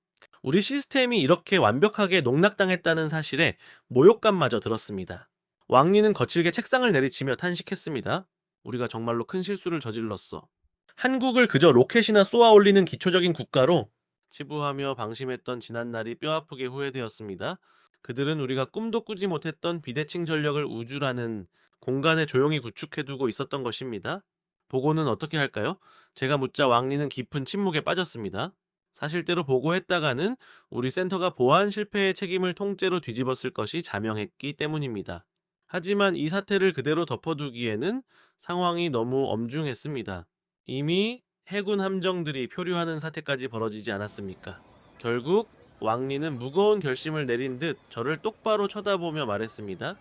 우리 시스템이 이렇게 완벽하게 농락당했다는 사실에 모욕감마저 들었습니다. 왕리는 거칠게 책상을 내리치며 탄식했습니다. 우리가 정말로 큰 실수를 저질렀어. 한국을 그저 로켓이나 쏘아 올리는 기초적인 국가로 치부하며 방심했던 지난날이 뼈아프게 후회되었습니다. 그들은 우리가 꿈도 꾸지 못했던 비대칭 전력을 우주라는 공간에 조용히 구축해두고 있었던 것입니다. 보고는 어떻게 할까요? 제가 묻자 왕리는 깊은 침묵에 빠졌습니다. 사실대로 보고했다가는 우리 센터가 보안 실패의 책임을 통째로 뒤집었을 것이 자명했기 때문입니다. 하지만 이 사태를 그대로 덮어두기에는 상황이 너무 엄중했습니다. 이미 해군 함정들이 표류하는 사태까지 벌어지지 않았습니까? 결국 왕리는 무거운 결심을 내린 듯 저를 똑바로 쳐다보며 말했습니다.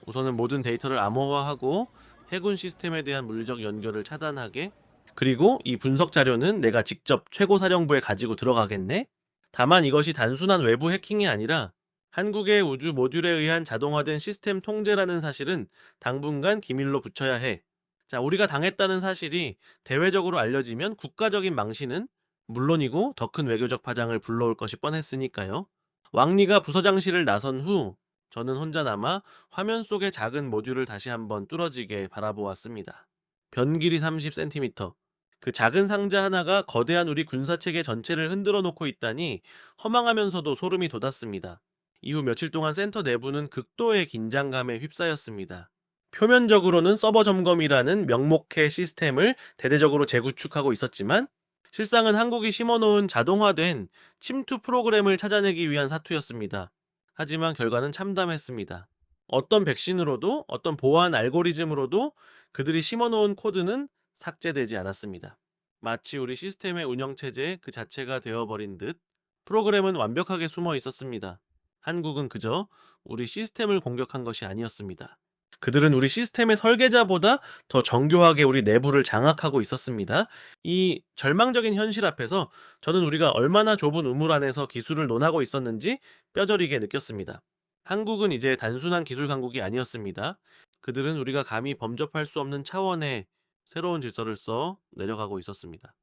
우선은 모든 데이터를 암호화하고 해군 시스템에 대한 물리적 연결을 차단하게. 그리고 이 분석 자료는 내가 직접 최고사령부에 가지고 들어가겠네? 다만 이것이 단순한 외부 해킹이 아니라 한국의 우주 모듈에 의한 자동화된 시스템 통제라는 사실은 당분간 기밀로 붙여야 해. 자, 우리가 당했다는 사실이 대외적으로 알려지면 국가적인 망신은 물론이고 더 큰 외교적 파장을 불러올 것이 뻔했으니까요. 왕리가 부서장실을 나선 후 저는 혼자 남아 화면 속의 작은 모듈을 다시 한번 뚫어지게 바라보았습니다. 변길이 30cm. 그 작은 상자 하나가 거대한 우리 군사체계 전체를 흔들어 놓고 있다니 허망하면서도 소름이 돋았습니다. 이후 며칠 동안 센터 내부는 극도의 긴장감에 휩싸였습니다. 표면적으로는 서버 점검이라는 명목의 시스템을 대대적으로 재구축하고 있었지만 실상은 한국이 심어놓은 자동화된 침투 프로그램을 찾아내기 위한 사투였습니다. 하지만 결과는 참담했습니다. 어떤 백신으로도 어떤 보안 알고리즘으로도 그들이 심어놓은 코드는 삭제되지 않았습니다. 마치 우리 시스템의 운영체제 그 자체가 되어버린 듯 프로그램은 완벽하게 숨어 있었습니다. 한국은 그저 우리 시스템을 공격한 것이 아니었습니다. 그들은 우리 시스템의 설계자보다 더 정교하게 우리 내부를 장악하고 있었습니다. 이 절망적인 현실 앞에서 저는 우리가 얼마나 좁은 우물 안에서 기술을 논하고 있었는지 뼈저리게 느꼈습니다. 한국은 이제 단순한 기술 강국이 아니었습니다. 그들은 우리가 감히 범접할 수 없는 차원의 새로운 질서를 써 내려가고 있었습니다.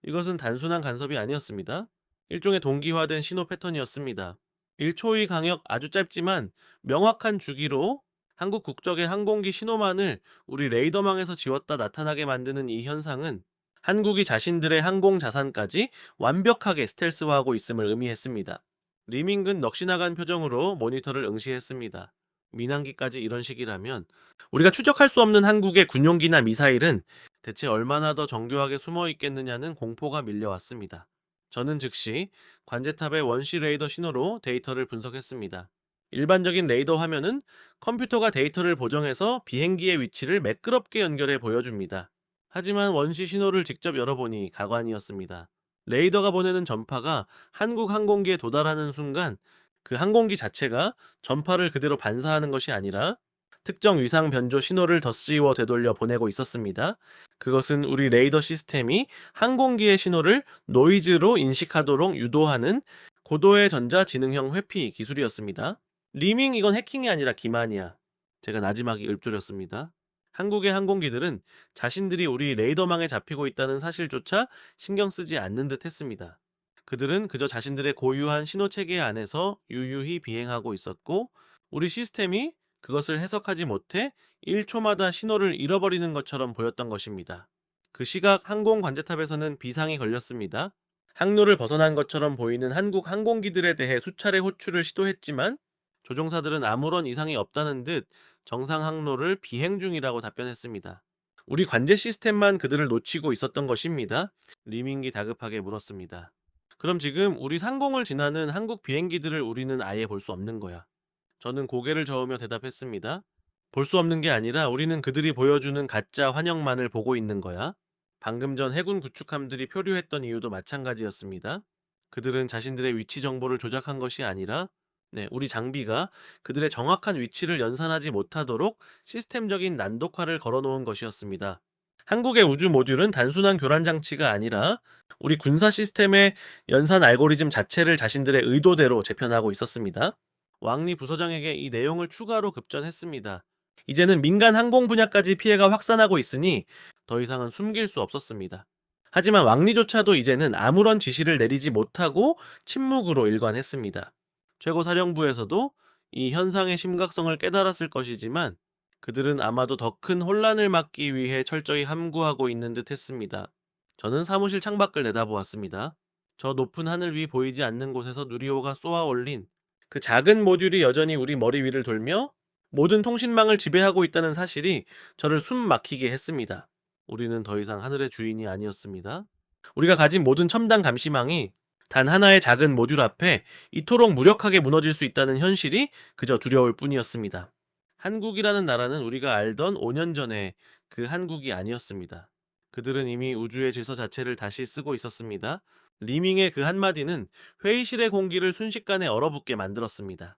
이것은 단순한 간섭이 아니었습니다. 일종의 동기화된 신호 패턴이었습니다. 1초의 강역 아주 짧지만 명확한 주기로 한국 국적의 항공기 신호만을 우리 레이더망에서 지웠다 나타나게 만드는 이 현상은 한국이 자신들의 항공 자산까지 완벽하게 스텔스화하고 있음을 의미했습니다. 리밍은 넋이 나간 표정으로 모니터를 응시했습니다. 민항기까지 이런 식이라면 우리가 추적할 수 없는 한국의 군용기나 미사일은 대체 얼마나 더 정교하게 숨어 있겠느냐는 공포가 밀려왔습니다. 저는 즉시 관제탑의 원시 레이더 신호로 데이터를 분석했습니다. 일반적인 레이더 화면은 컴퓨터가 데이터를 보정해서 비행기의 위치를 매끄럽게 연결해 보여줍니다. 하지만 원시 신호를 직접 열어보니 가관이었습니다. 레이더가 보내는 전파가 한국 항공기에 도달하는 순간 그 항공기 자체가 전파를 그대로 반사하는 것이 아니라 특정 위상 변조 신호를 덧씌워 되돌려 보내고 있었습니다. 그것은 우리 레이더 시스템이 항공기의 신호를 노이즈로 인식하도록 유도하는 고도의 전자지능형 회피 기술이었습니다. 리밍 이건 해킹이 아니라 기만이야. 제가 나지막이 읊조렸습니다. 한국의 항공기들은 자신들이 우리 레이더망에 잡히고 있다는 사실조차 신경 쓰지 않는 듯 했습니다. 그들은 그저 자신들의 고유한 신호체계 안에서 유유히 비행하고 있었고 우리 시스템이 그것을 해석하지 못해 1초마다 신호를 잃어버리는 것처럼 보였던 것입니다. 그 시각 항공 관제탑에서는 비상이 걸렸습니다. 항로를 벗어난 것처럼 보이는 한국 항공기들에 대해 수차례 호출을 시도했지만 조종사들은 아무런 이상이 없다는 듯 정상 항로를 비행 중이라고 답변했습니다. 우리 관제 시스템만 그들을 놓치고 있었던 것입니다. 리밍기 다급하게 물었습니다. 그럼 지금 우리 상공을 지나는 한국 비행기들을 우리는 아예 볼 수 없는 거야. 저는 고개를 저으며 대답했습니다. 볼 수 없는 게 아니라 우리는 그들이 보여주는 가짜 환영만을 보고 있는 거야. 방금 전 해군 구축함들이 표류했던 이유도 마찬가지였습니다. 그들은 자신들의 위치 정보를 조작한 것이 아니라 우리 장비가 그들의 정확한 위치를 연산하지 못하도록 시스템적인 난독화를 걸어놓은 것이었습니다. 한국의 우주 모듈은 단순한 교란 장치가 아니라 우리 군사 시스템의 연산 알고리즘 자체를 자신들의 의도대로 재편하고 있었습니다. 왕리 부서장에게 이 내용을 추가로 급전했습니다. 이제는 민간 항공 분야까지 피해가 확산하고 있으니 더 이상은 숨길 수 없었습니다. 하지만 왕리조차도 이제는 아무런 지시를 내리지 못하고 침묵으로 일관했습니다. 최고사령부에서도 이 현상의 심각성을 깨달았을 것이지만 그들은 아마도 더 큰 혼란을 막기 위해 철저히 함구하고 있는 듯 했습니다. 저는 사무실 창밖을 내다보았습니다. 저 높은 하늘 위 보이지 않는 곳에서 누리호가 쏘아 올린 그 작은 모듈이 여전히 우리 머리 위를 돌며 모든 통신망을 지배하고 있다는 사실이 저를 숨 막히게 했습니다. 우리는 더 이상 하늘의 주인이 아니었습니다. 우리가 가진 모든 첨단 감시망이 단 하나의 작은 모듈 앞에 이토록 무력하게 무너질 수 있다는 현실이 그저 두려울 뿐이었습니다. 한국이라는 나라는 우리가 알던 5년 전에 그 한국이 아니었습니다. 그들은 이미 우주의 질서 자체를 다시 쓰고 있었습니다. 리밍의 그 한마디는 회의실의 공기를 순식간에 얼어붙게 만들었습니다.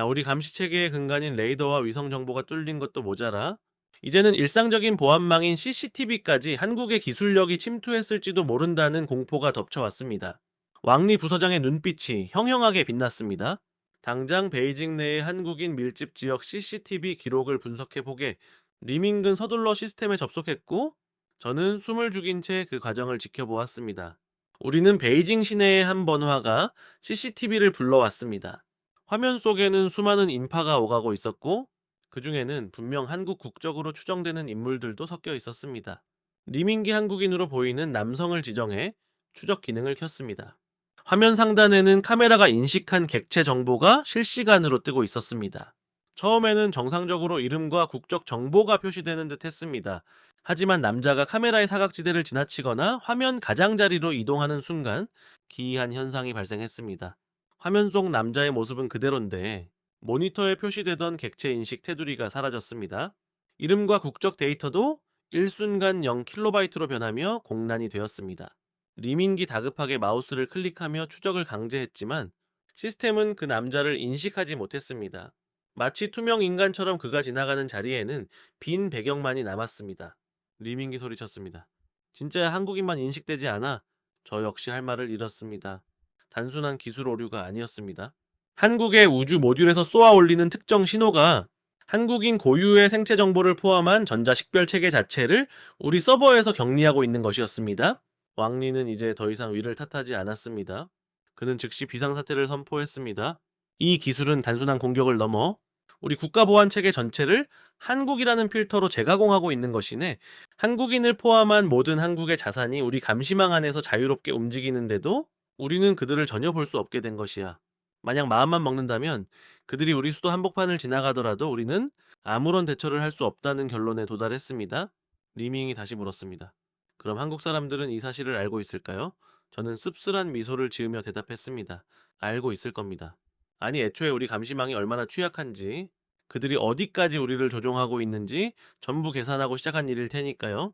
우리 감시체계의 근간인 레이더와 위성 정보가 뚫린 것도 모자라 이제는 일상적인 보안망인 CCTV까지 한국의 기술력이 침투했을지도 모른다는 공포가 덮쳐왔습니다. 왕리 부서장의 눈빛이 형형하게 빛났습니다. 당장 베이징 내의 한국인 밀집 지역 CCTV 기록을 분석해보게. 리밍은 서둘러 시스템에 접속했고 저는 숨을 죽인 채 그 과정을 지켜보았습니다. 우리는 베이징 시내의 한 번화가 CCTV를 불러왔습니다. 화면 속에는 수많은 인파가 오가고 있었고 그 중에는 분명 한국 국적으로 추정되는 인물들도 섞여 있었습니다. 리밍기 한국인으로 보이는 남성을 지정해 추적 기능을 켰습니다. 화면 상단에는 카메라가 인식한 객체 정보가 실시간으로 뜨고 있었습니다. 처음에는 정상적으로 이름과 국적 정보가 표시되는 듯 했습니다. 하지만 남자가 카메라의 사각지대를 지나치거나 화면 가장자리로 이동하는 순간 기이한 현상이 발생했습니다. 화면 속 남자의 모습은 그대로인데 모니터에 표시되던 객체 인식 테두리가 사라졌습니다. 이름과 국적 데이터도 일순간 0kB로 변하며 공란이 되었습니다. 리민기 다급하게 마우스를 클릭하며 추적을 강제했지만 시스템은 그 남자를 인식하지 못했습니다. 마치 투명 인간처럼 그가 지나가는 자리에는 빈 배경만이 남았습니다. 리민기 소리쳤습니다. 진짜야 한국인만 인식되지 않아. 저 역시 할 말을 잃었습니다. 단순한 기술 오류가 아니었습니다. 한국의 우주 모듈에서 쏘아 올리는 특정 신호가 한국인 고유의 생체 정보를 포함한 전자식별 체계 자체를 우리 서버에서 격리하고 있는 것이었습니다. 왕리는 이제 더 이상 위를 탓하지 않았습니다. 그는 즉시 비상사태를 선포했습니다. 이 기술은 단순한 공격을 넘어 우리 국가보안체계 전체를 한국이라는 필터로 재가공하고 있는 것이네. 한국인을 포함한 모든 한국의 자산이 우리 감시망 안에서 자유롭게 움직이는데도 우리는 그들을 전혀 볼 수 없게 된 것이야. 만약 마음만 먹는다면 그들이 우리 수도 한복판을 지나가더라도 우리는 아무런 대처를 할 수 없다는 결론에 도달했습니다. 리밍이 다시 물었습니다. 그럼 한국 사람들은 이 사실을 알고 있을까요? 저는 씁쓸한 미소를 지으며 대답했습니다. 알고 있을 겁니다. 아니 애초에 우리 감시망이 얼마나 취약한지 그들이 어디까지 우리를 조종하고 있는지 전부 계산하고 시작한 일일 테니까요.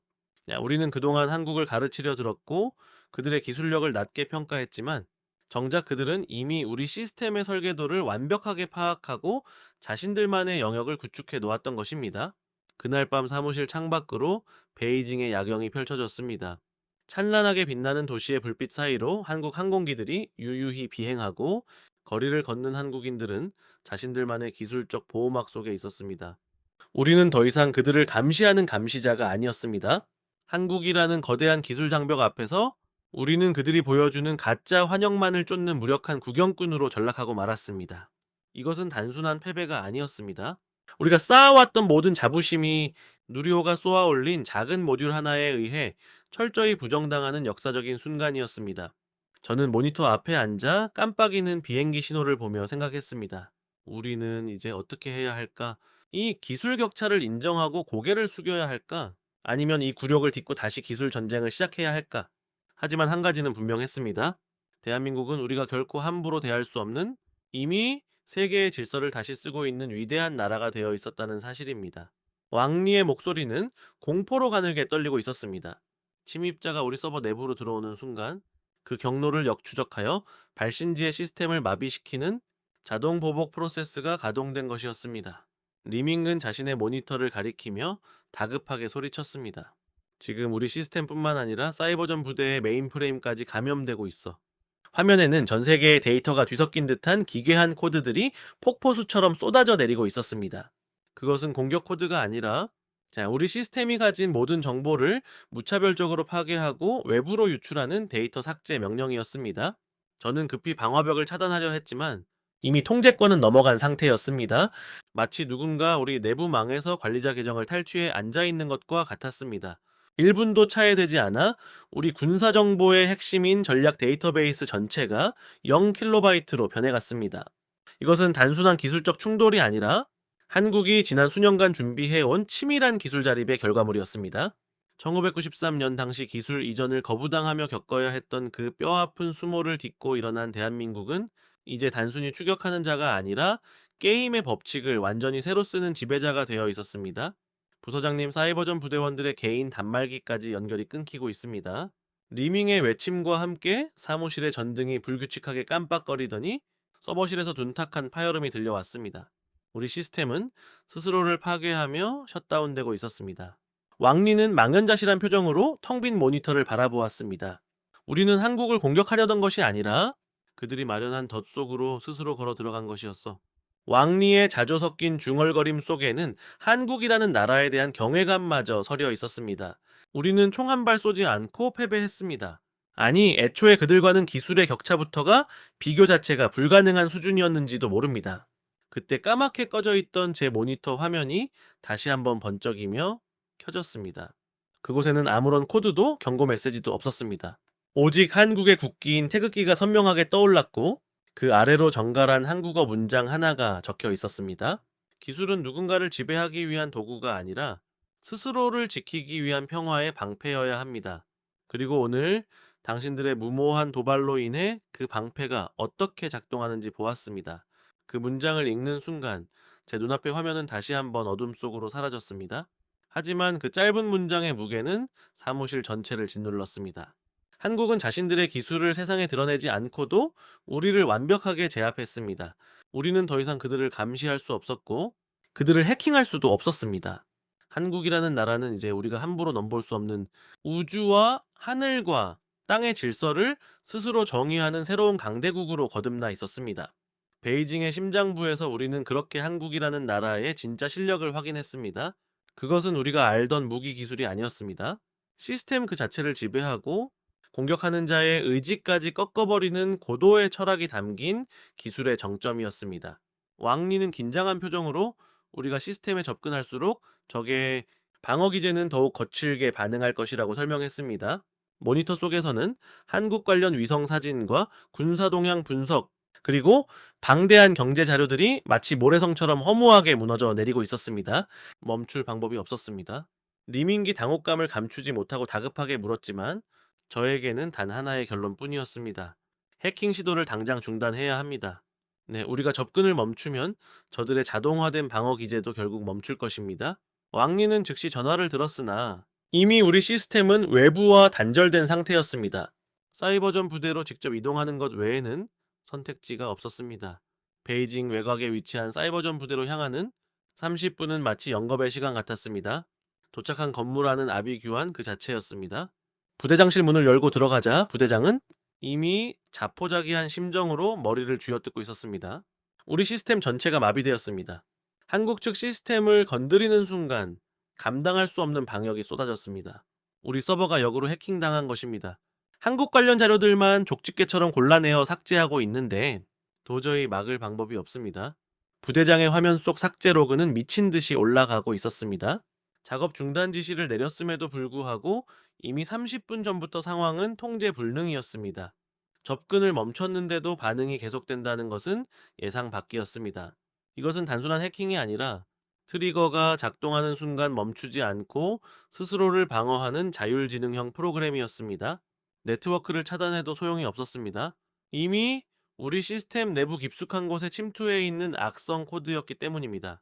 우리는 그동안 한국을 가르치려 들었고 그들의 기술력을 낮게 평가했지만 정작 그들은 이미 우리 시스템의 설계도를 완벽하게 파악하고 자신들만의 영역을 구축해 놓았던 것입니다. 그날 밤 사무실 창밖으로 베이징의 야경이 펼쳐졌습니다. 찬란하게 빛나는 도시의 불빛 사이로 한국 항공기들이 유유히 비행하고 거리를 걷는 한국인들은 자신들만의 기술적 보호막 속에 있었습니다. 우리는 더 이상 그들을 감시하는 감시자가 아니었습니다. 한국이라는 거대한 기술 장벽 앞에서 우리는 그들이 보여주는 가짜 환영만을 쫓는 무력한 구경꾼으로 전락하고 말았습니다. 이것은 단순한 패배가 아니었습니다. 우리가 쌓아왔던 모든 자부심이 누리호가 쏘아올린 작은 모듈 하나에 의해 철저히 부정당하는 역사적인 순간이었습니다. 저는 모니터 앞에 앉아 깜빡이는 비행기 신호를 보며 생각했습니다. 우리는 이제 어떻게 해야 할까? 이 기술 격차를 인정하고 고개를 숙여야 할까? 아니면 이 굴욕을 딛고 다시 기술 전쟁을 시작해야 할까? 하지만 한 가지는 분명했습니다. 대한민국은 우리가 결코 함부로 대할 수 없는 이미 세계의 질서를 다시 쓰고 있는 위대한 나라가 되어 있었다는 사실입니다. 왕리의 목소리는 공포로 가늘게 떨리고 있었습니다. 침입자가 우리 서버 내부로 들어오는 순간 그 경로를 역추적하여 발신지의 시스템을 마비시키는 자동 보복 프로세스가 가동된 것이었습니다. 리밍은 자신의 모니터를 가리키며 다급하게 소리쳤습니다. 지금 우리 시스템뿐만 아니라 사이버전 부대의 메인프레임까지 감염되고 있어. 화면에는 전 세계의 데이터가 뒤섞인 듯한 기괴한 코드들이 폭포수처럼 쏟아져 내리고 있었습니다. 그것은 공격 코드가 아니라 우리 시스템이 가진 모든 정보를 무차별적으로 파괴하고 외부로 유출하는 데이터 삭제 명령이었습니다. 저는 급히 방화벽을 차단하려 했지만 이미 통제권은 넘어간 상태였습니다. 마치 누군가 우리 내부망에서 관리자 계정을 탈취해 앉아있는 것과 같았습니다. 1분도 차이되지 않아 우리 군사정보의 핵심인 전략 데이터베이스 전체가 0KB 변해갔습니다. 이것은 단순한 기술적 충돌이 아니라 한국이 지난 수년간 준비해온 치밀한 기술 자립의 결과물이었습니다. 1993년 당시 기술 이전을 거부당하며 겪어야 했던 그 뼈아픈 수모를 딛고 일어난 대한민국은 이제 단순히 추격하는 자가 아니라 게임의 법칙을 완전히 새로 쓰는 지배자가 되어 있었습니다. 부서장님, 사이버전 부대원들의 개인 단말기까지 연결이 끊기고 있습니다. 리밍의 외침과 함께 사무실의 전등이 불규칙하게 깜빡거리더니 서버실에서 둔탁한 파열음이 들려왔습니다. 우리 시스템은 스스로를 파괴하며 셧다운되고 있었습니다. 왕리는 망연자실한 표정으로 텅 빈 모니터를 바라보았습니다. 우리는 한국을 공격하려던 것이 아니라 그들이 마련한 덫 속으로 스스로 걸어 들어간 것이었어. 왕리의 자조 섞인 중얼거림 속에는 한국이라는 나라에 대한 경외감마저 서려 있었습니다. 우리는 총 한 발 쏘지 않고 패배했습니다. 아니, 애초에 그들과는 기술의 격차부터가 비교 자체가 불가능한 수준이었는지도 모릅니다. 그때 까맣게 꺼져 있던 제 모니터 화면이 다시 한번 번쩍이며 켜졌습니다. 그곳에는 아무런 코드도 경고 메시지도 없었습니다. 오직 한국의 국기인 태극기가 선명하게 떠올랐고 그 아래로 정갈한 한국어 문장 하나가 적혀 있었습니다. 기술은 누군가를 지배하기 위한 도구가 아니라 스스로를 지키기 위한 평화의 방패여야 합니다. 그리고 오늘 당신들의 무모한 도발로 인해 그 방패가 어떻게 작동하는지 보았습니다. 그 문장을 읽는 순간 제 눈앞의 화면은 다시 한번 어둠 속으로 사라졌습니다. 하지만 그 짧은 문장의 무게는 사무실 전체를 짓눌렀습니다. 한국은 자신들의 기술을 세상에 드러내지 않고도 우리를 완벽하게 제압했습니다. 우리는 더 이상 그들을 감시할 수 없었고 그들을 해킹할 수도 없었습니다. 한국이라는 나라는 이제 우리가 함부로 넘볼 수 없는 우주와 하늘과 땅의 질서를 스스로 정의하는 새로운 강대국으로 거듭나 있었습니다. 베이징의 심장부에서 우리는 그렇게 한국이라는 나라의 진짜 실력을 확인했습니다. 그것은 우리가 알던 무기 기술이 아니었습니다. 시스템 그 자체를 지배하고 공격하는 자의 의지까지 꺾어버리는 고도의 철학이 담긴 기술의 정점이었습니다. 왕리는 긴장한 표정으로 우리가 시스템에 접근할수록 적의 방어 기제는 더욱 거칠게 반응할 것이라고 설명했습니다. 모니터 속에서는 한국 관련 위성 사진과 군사 동향 분석, 그리고 방대한 경제 자료들이 마치 모래성처럼 허무하게 무너져 내리고 있었습니다. 멈출 방법이 없었습니다. 리밍기 당혹감을 감추지 못하고 다급하게 물었지만 저에게는 단 하나의 결론뿐이었습니다. 해킹 시도를 당장 중단해야 합니다. 네, 우리가 접근을 멈추면 저들의 자동화된 방어 기제도 결국 멈출 것입니다. 왕리는 즉시 전화를 들었으나 이미 우리 시스템은 외부와 단절된 상태였습니다. 사이버전 부대로 직접 이동하는 것 외에는 선택지가 없었습니다. 베이징 외곽에 위치한 사이버전 부대로 향하는 30분은 마치 영겁의 시간 같았습니다. 도착한 건물 안은 아비규환 그 자체였습니다. 부대장실 문을 열고 들어가자 부대장은 이미 자포자기한 심정으로 머리를 쥐어뜯고 있었습니다. 우리 시스템 전체가 마비되었습니다. 한국 측 시스템을 건드리는 순간 감당할 수 없는 방역이 쏟아졌습니다. 우리 서버가 역으로 해킹당한 것입니다. 한국 관련 자료들만 족집게처럼 골라내어 삭제하고 있는데 도저히 막을 방법이 없습니다. 부대장의 화면 속 삭제 로그는 미친 듯이 올라가고 있었습니다. 작업 중단 지시를 내렸음에도 불구하고 이미 30분 전부터 상황은 통제 불능이었습니다. 접근을 멈췄는데도 반응이 계속된다는 것은 예상 밖이었습니다. 이것은 단순한 해킹이 아니라 트리거가 작동하는 순간 멈추지 않고 스스로를 방어하는 자율지능형 프로그램이었습니다. 네트워크를 차단해도 소용이 없었습니다. 이미 우리 시스템 내부 깊숙한 곳에 침투해 있는 악성 코드였기 때문입니다.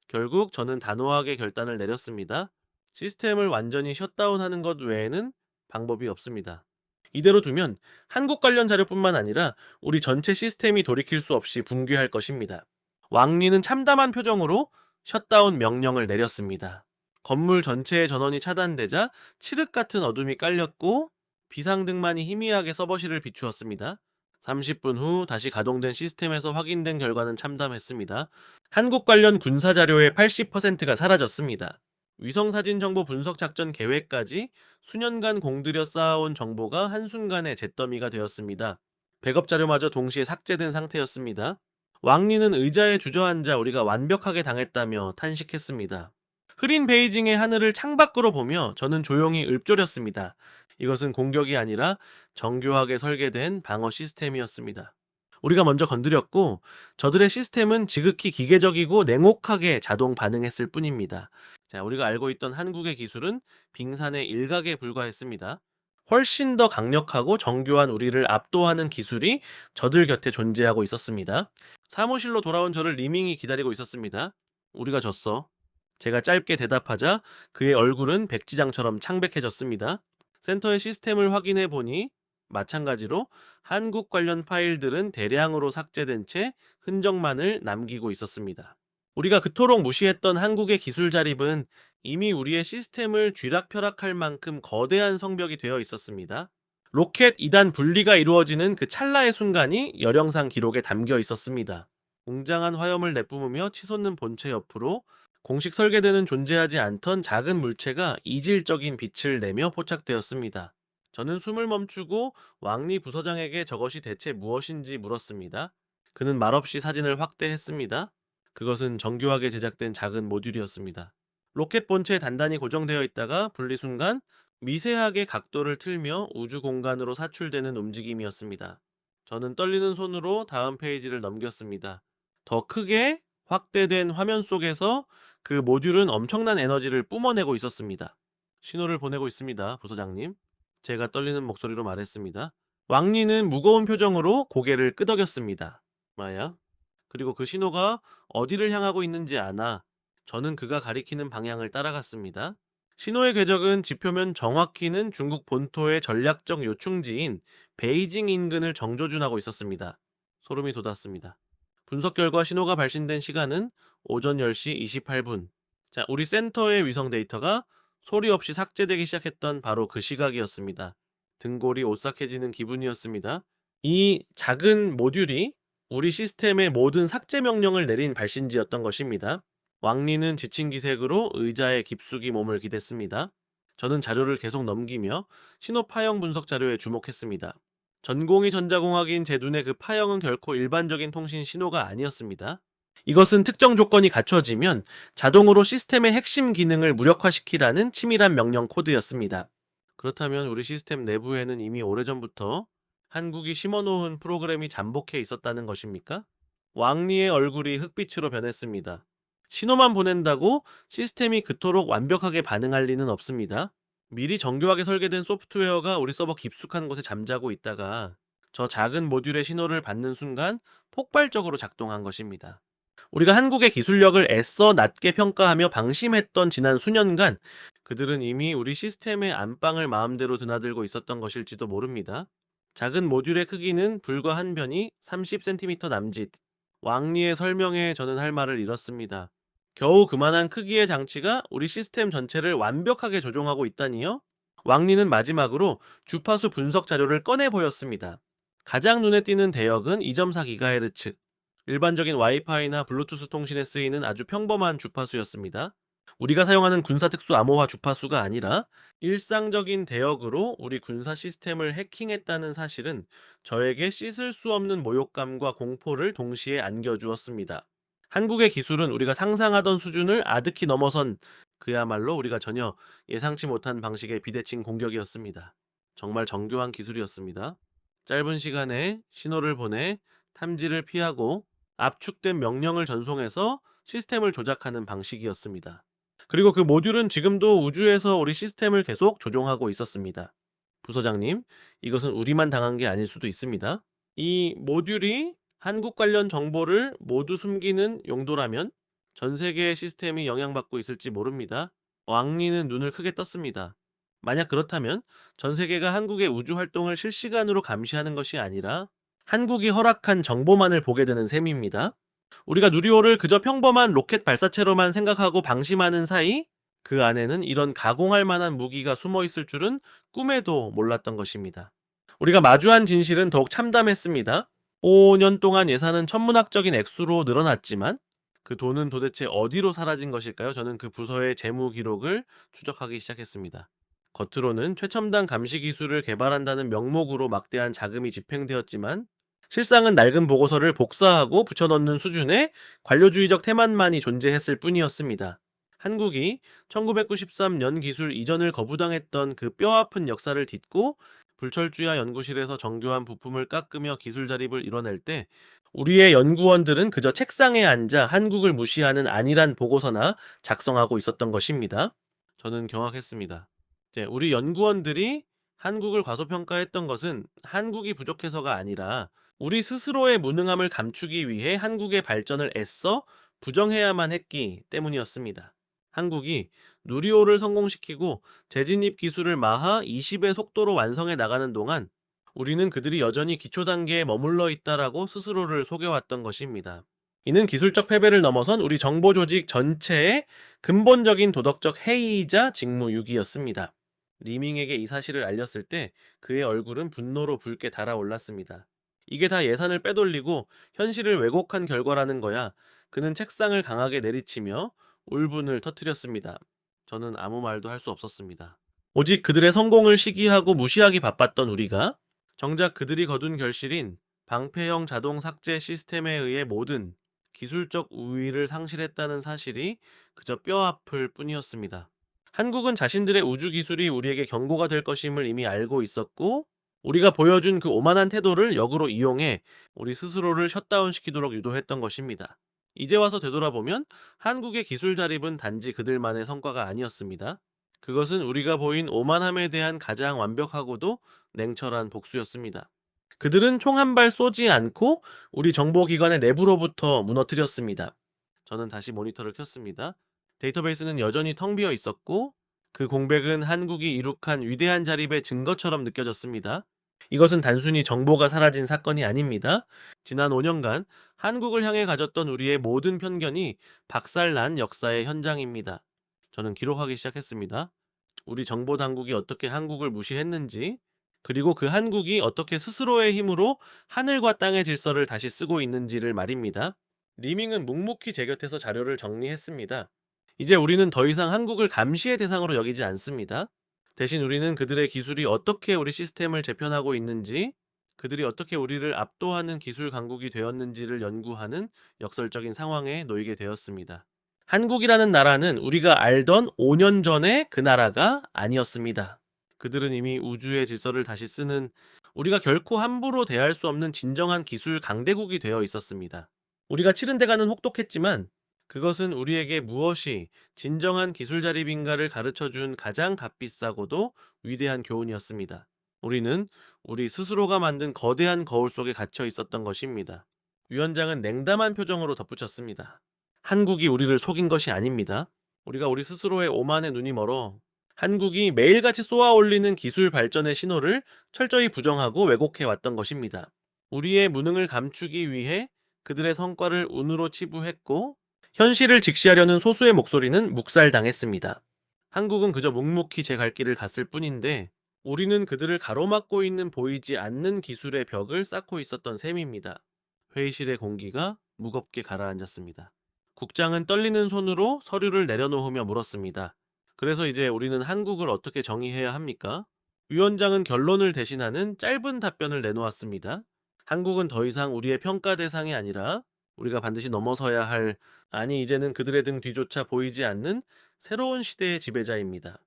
결국 저는 단호하게 결단을 내렸습니다. 시스템을 완전히 셧다운하는 것 외에는 방법이 없습니다. 이대로 두면 한국 관련 자료뿐만 아니라 우리 전체 시스템이 돌이킬 수 없이 붕괴할 것입니다. 왕리는 참담한 표정으로 셧다운 명령을 내렸습니다. 건물 전체의 전원이 차단되자 칠흑 같은 어둠이 깔렸고 비상등만이 희미하게 서버실을 비추었습니다. 30분 후 다시 가동된 시스템에서 확인된 결과는 참담했습니다. 한국 관련 군사 자료의 80%가 사라졌습니다. 위성사진 정보 분석 작전 계획까지 수년간 공들여 쌓아온 정보가 한순간에 잿더미가 되었습니다. 백업 자료마저 동시에 삭제된 상태였습니다. 왕리는 의자에 주저앉아 우리가 완벽하게 당했다며 탄식했습니다. 흐린 베이징의 하늘을 창밖으로 보며 저는 조용히 읊조렸습니다. 이것은 공격이 아니라 정교하게 설계된 방어 시스템이었습니다. 우리가 먼저 건드렸고 저들의 시스템은 지극히 기계적이고 냉혹하게 자동 반응했을 뿐입니다. 자, 우리가 알고 있던 한국의 기술은 빙산의 일각에 불과했습니다. 훨씬 더 강력하고 정교한 우리를 압도하는 기술이 저들 곁에 존재하고 있었습니다. 사무실로 돌아온 저를 리밍이 기다리고 있었습니다. 우리가 졌어. 제가 짧게 대답하자 그의 얼굴은 백지장처럼 창백해졌습니다. 센터의 시스템을 확인해 보니 마찬가지로 한국 관련 파일들은 대량으로 삭제된 채 흔적만을 남기고 있었습니다. 우리가 그토록 무시했던 한국의 기술 자립은 이미 우리의 시스템을 쥐락펴락할 만큼 거대한 성벽이 되어 있었습니다. 로켓 2단 분리가 이루어지는 그 찰나의 순간이 열영상 기록에 담겨 있었습니다. 웅장한 화염을 내뿜으며 치솟는 본체 옆으로 공식 설계대는 존재하지 않던 작은 물체가 이질적인 빛을 내며 포착되었습니다. 저는 숨을 멈추고 왕리 부서장에게 저것이 대체 무엇인지 물었습니다. 그는 말없이 사진을 확대했습니다. 그것은 정교하게 제작된 작은 모듈이었습니다. 로켓 본체에 단단히 고정되어 있다가 분리 순간 미세하게 각도를 틀며 우주 공간으로 사출되는 움직임이었습니다. 저는 떨리는 손으로 다음 페이지를 넘겼습니다. 더 크게 확대된 화면 속에서 그 모듈은 엄청난 에너지를 뿜어내고 있었습니다. 신호를 보내고 있습니다, 부서장님. 제가 떨리는 목소리로 말했습니다. 왕리는 무거운 표정으로 고개를 끄덕였습니다. 마야. 그리고 그 신호가 어디를 향하고 있는지 아나 저는 그가 가리키는 방향을 따라갔습니다. 신호의 궤적은 지표면 정확히는 중국 본토의 전략적 요충지인 베이징 인근을 정조준하고 있었습니다. 소름이 돋았습니다. 분석 결과 신호가 발신된 시간은 오전 10시 28분. 자, 우리 센터의 위성 데이터가 소리 없이 삭제되기 시작했던 바로 그 시각이었습니다. 등골이 오싹해지는 기분이었습니다. 이 작은 모듈이 우리 시스템의 모든 삭제 명령을 내린 발신지였던 것입니다. 왕리는 지친 기색으로 의자에 깊숙이 몸을 기댔습니다. 저는 자료를 계속 넘기며 신호 파형 분석 자료에 주목했습니다. 전공이 전자공학인 제 눈에 그 파형은 결코 일반적인 통신 신호가 아니었습니다. 이것은 특정 조건이 갖춰지면 자동으로 시스템의 핵심 기능을 무력화시키라는 치밀한 명령 코드였습니다. 그렇다면 우리 시스템 내부에는 이미 오래전부터 한국이 심어놓은 프로그램이 잠복해 있었다는 것입니까? 왕리의 얼굴이 흑빛으로 변했습니다. 신호만 보낸다고 시스템이 그토록 완벽하게 반응할 리는 없습니다. 미리 정교하게 설계된 소프트웨어가 우리 서버 깊숙한 곳에 잠자고 있다가 저 작은 모듈의 신호를 받는 순간 폭발적으로 작동한 것입니다. 우리가 한국의 기술력을 애써 낮게 평가하며 방심했던 지난 수년간 그들은 이미 우리 시스템의 안방을 마음대로 드나들고 있었던 것일지도 모릅니다. 작은 모듈의 크기는 불과 한 변이 30cm 남짓. 왕리의 설명에 저는 할 말을 잃었습니다. 겨우 그만한 크기의 장치가 우리 시스템 전체를 완벽하게 조종하고 있다니요? 왕리는 마지막으로 주파수 분석 자료를 꺼내 보였습니다. 가장 눈에 띄는 대역은 2.4GHz. 일반적인 와이파이나 블루투스 통신에 쓰이는 아주 평범한 주파수였습니다. 우리가 사용하는 군사특수 암호화 주파수가 아니라 일상적인 대역으로 우리 군사 시스템을 해킹했다는 사실은 저에게 씻을 수 없는 모욕감과 공포를 동시에 안겨주었습니다. 한국의 기술은 우리가 상상하던 수준을 아득히 넘어선 그야말로 우리가 전혀 예상치 못한 방식의 비대칭 공격이었습니다. 정말 정교한 기술이었습니다. 짧은 시간에 신호를 보내 탐지를 피하고 압축된 명령을 전송해서 시스템을 조작하는 방식이었습니다. 그리고 그 모듈은 지금도 우주에서 우리 시스템을 계속 조종하고 있었습니다. 부서장님, 이것은 우리만 당한 게 아닐 수도 있습니다. 이 모듈이 한국 관련 정보를 모두 숨기는 용도라면 전 세계의 시스템이 영향받고 있을지 모릅니다. 왕리는 눈을 크게 떴습니다. 만약 그렇다면 전 세계가 한국의 우주 활동을 실시간으로 감시하는 것이 아니라 한국이 허락한 정보만을 보게 되는 셈입니다. 우리가 누리호를 그저 평범한 로켓 발사체로만 생각하고 방심하는 사이 그 안에는 이런 가공할 만한 무기가 숨어 있을 줄은 꿈에도 몰랐던 것입니다. 우리가 마주한 진실은 더욱 참담했습니다. 5년 동안 예산은 천문학적인 액수로 늘어났지만 그 돈은 도대체 어디로 사라진 것일까요? 저는 그 부서의 재무 기록을 추적하기 시작했습니다. 겉으로는 최첨단 감시 기술을 개발한다는 명목으로 막대한 자금이 집행되었지만 실상은 낡은 보고서를 복사하고 붙여넣는 수준의 관료주의적 태만만이 존재했을 뿐이었습니다. 한국이 1993년 기술 이전을 거부당했던 그 뼈아픈 역사를 딛고 불철주야 연구실에서 정교한 부품을 깎으며 기술 자립을 이뤄낼 때 우리의 연구원들은 그저 책상에 앉아 한국을 무시하는 안일한 보고서나 작성하고 있었던 것입니다. 저는 경악했습니다. 이제 우리 연구원들이 한국을 과소평가했던 것은 한국이 부족해서가 아니라 우리 스스로의 무능함을 감추기 위해 한국의 발전을 애써 부정해야만 했기 때문이었습니다. 한국이 누리호를 성공시키고 재진입 기술을 마하 20의 속도로 완성해 나가는 동안 우리는 그들이 여전히 기초 단계에 머물러 있다라고 스스로를 속여왔던 것입니다. 이는 기술적 패배를 넘어선 우리 정보 조직 전체의 근본적인 도덕적 해이이자 직무유기였습니다. 리밍에게 이 사실을 알렸을 때 그의 얼굴은 분노로 붉게 달아올랐습니다. 이게 다 예산을 빼돌리고 현실을 왜곡한 결과라는 거야. 그는 책상을 강하게 내리치며 울분을 터뜨렸습니다. 저는 아무 말도 할 수 없었습니다. 오직 그들의 성공을 시기하고 무시하기 바빴던 우리가 정작 그들이 거둔 결실인 방패형 자동 삭제 시스템에 의해 모든 기술적 우위를 상실했다는 사실이 그저 뼈아플 뿐이었습니다. 한국은 자신들의 우주 기술이 우리에게 경고가 될 것임을 이미 알고 있었고 우리가 보여준 그 오만한 태도를 역으로 이용해 우리 스스로를 셧다운시키도록 유도했던 것입니다. 이제 와서 되돌아보면 한국의 기술 자립은 단지 그들만의 성과가 아니었습니다. 그것은 우리가 보인 오만함에 대한 가장 완벽하고도 냉철한 복수였습니다. 그들은 총 한 발 쏘지 않고 우리 정보기관의 내부로부터 무너뜨렸습니다. 저는 다시 모니터를 켰습니다. 데이터베이스는 여전히 텅 비어 있었고 그 공백은 한국이 이룩한 위대한 자립의 증거처럼 느껴졌습니다. 이것은 단순히 정보가 사라진 사건이 아닙니다. 지난 5년간 한국을 향해 가졌던 우리의 모든 편견이 박살난 역사의 현장입니다. 저는 기록하기 시작했습니다. 우리 정보 당국이 어떻게 한국을 무시했는지, 그리고 그 한국이 어떻게 스스로의 힘으로 하늘과 땅의 질서를 다시 쓰고 있는지를 말입니다. 리밍은 묵묵히 제 곁에서 자료를 정리했습니다. 이제 우리는 더 이상 한국을 감시의 대상으로 여기지 않습니다. 대신 우리는 그들의 기술이 어떻게 우리 시스템을 재편하고 있는지, 그들이 어떻게 우리를 압도하는 기술 강국이 되었는지를 연구하는 역설적인 상황에 놓이게 되었습니다. 한국이라는 나라는 우리가 알던 5년 전의 그 나라가 아니었습니다. 그들은 이미 우주의 질서를 다시 쓰는 우리가 결코 함부로 대할 수 없는 진정한 기술 강대국이 되어 있었습니다. 우리가 치른 대가는 혹독했지만 그것은 우리에게 무엇이 진정한 기술 자립인가를 가르쳐준 가장 값비싸고도 위대한 교훈이었습니다. 우리는 우리 스스로가 만든 거대한 거울 속에 갇혀 있었던 것입니다. 위원장은 냉담한 표정으로 덧붙였습니다. 한국이 우리를 속인 것이 아닙니다. 우리가 우리 스스로의 오만에 눈이 멀어 한국이 매일같이 쏘아올리는 기술 발전의 신호를 철저히 부정하고 왜곡해 왔던 것입니다. 우리의 무능을 감추기 위해 그들의 성과를 운으로 치부했고 현실을 직시하려는 소수의 목소리는 묵살당했습니다. 한국은 그저 묵묵히 제 갈 길을 갔을 뿐인데 우리는 그들을 가로막고 있는 보이지 않는 기술의 벽을 쌓고 있었던 셈입니다. 회의실의 공기가 무겁게 가라앉았습니다. 국장은 떨리는 손으로 서류를 내려놓으며 물었습니다. 그래서 이제 우리는 한국을 어떻게 정의해야 합니까? 위원장은 결론을 대신하는 짧은 답변을 내놓았습니다. 한국은 더 이상 우리의 평가 대상이 아니라 우리가 반드시 넘어서야 할, 아니 이제는 그들의 등 뒤조차 보이지 않는 새로운 시대의 지배자입니다.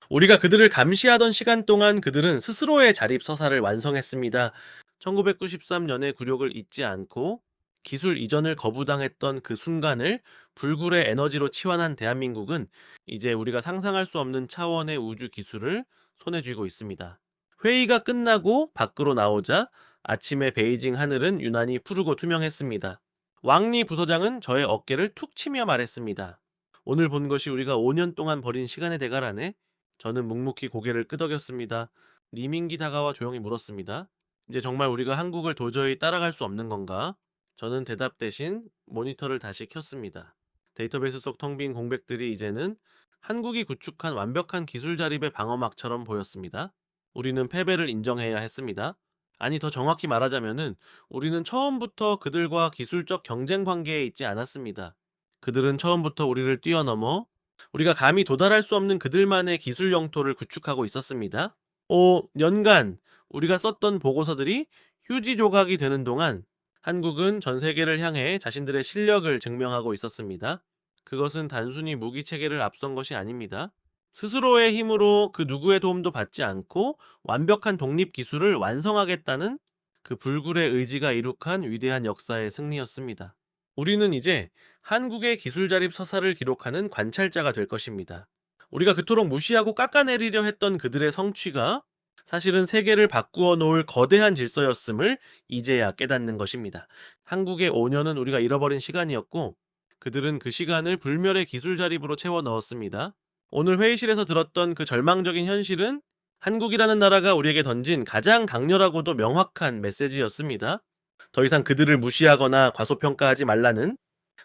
우리가 그들을 감시하던 시간 동안 그들은 스스로의 자립 서사를 완성했습니다. 1993년의 굴욕을 잊지 않고 기술 이전을 거부당했던 그 순간을 불굴의 에너지로 치환한 대한민국은 이제 우리가 상상할 수 없는 차원의 우주 기술을 손에 쥐고 있습니다. 회의가 끝나고 밖으로 나오자 아침에 베이징 하늘은 유난히 푸르고 투명했습니다. 왕리 부서장은 저의 어깨를 툭 치며 말했습니다. 오늘 본 것이 우리가 5년 동안 버린 시간의 대가라네. 저는 묵묵히 고개를 끄덕였습니다. 리민기 다가와 조용히 물었습니다. 이제 정말 우리가 한국을 도저히 따라갈 수 없는 건가? 저는 대답 대신 모니터를 다시 켰습니다. 데이터베이스 속 텅 빈 공백들이 이제는 한국이 구축한 완벽한 기술 자립의 방어막처럼 보였습니다. 우리는 패배를 인정해야 했습니다. 아니, 더 정확히 말하자면은 우리는 처음부터 그들과 기술적 경쟁 관계에 있지 않았습니다. 그들은 처음부터 우리를 뛰어넘어 우리가 감히 도달할 수 없는 그들만의 기술 영토를 구축하고 있었습니다. 년간 우리가 썼던 보고서들이 휴지 조각이 되는 동안 한국은 전 세계를 향해 자신들의 실력을 증명하고 있었습니다. 그것은 단순히 무기 체계를 앞선 것이 아닙니다. 스스로의 힘으로 그 누구의 도움도 받지 않고 완벽한 독립 기술을 완성하겠다는 그 불굴의 의지가 이룩한 위대한 역사의 승리였습니다. 우리는 이제 한국의 기술 자립 서사를 기록하는 관찰자가 될 것입니다. 우리가 그토록 무시하고 깎아내리려 했던 그들의 성취가 사실은 세계를 바꾸어 놓을 거대한 질서였음을 이제야 깨닫는 것입니다. 한국의 5년은 우리가 잃어버린 시간이었고 그들은 그 시간을 불멸의 기술 자립으로 채워 넣었습니다. 오늘 회의실에서 들었던 그 절망적인 현실은 한국이라는 나라가 우리에게 던진 가장 강렬하고도 명확한 메시지였습니다. 더 이상 그들을 무시하거나 과소평가하지 말라는,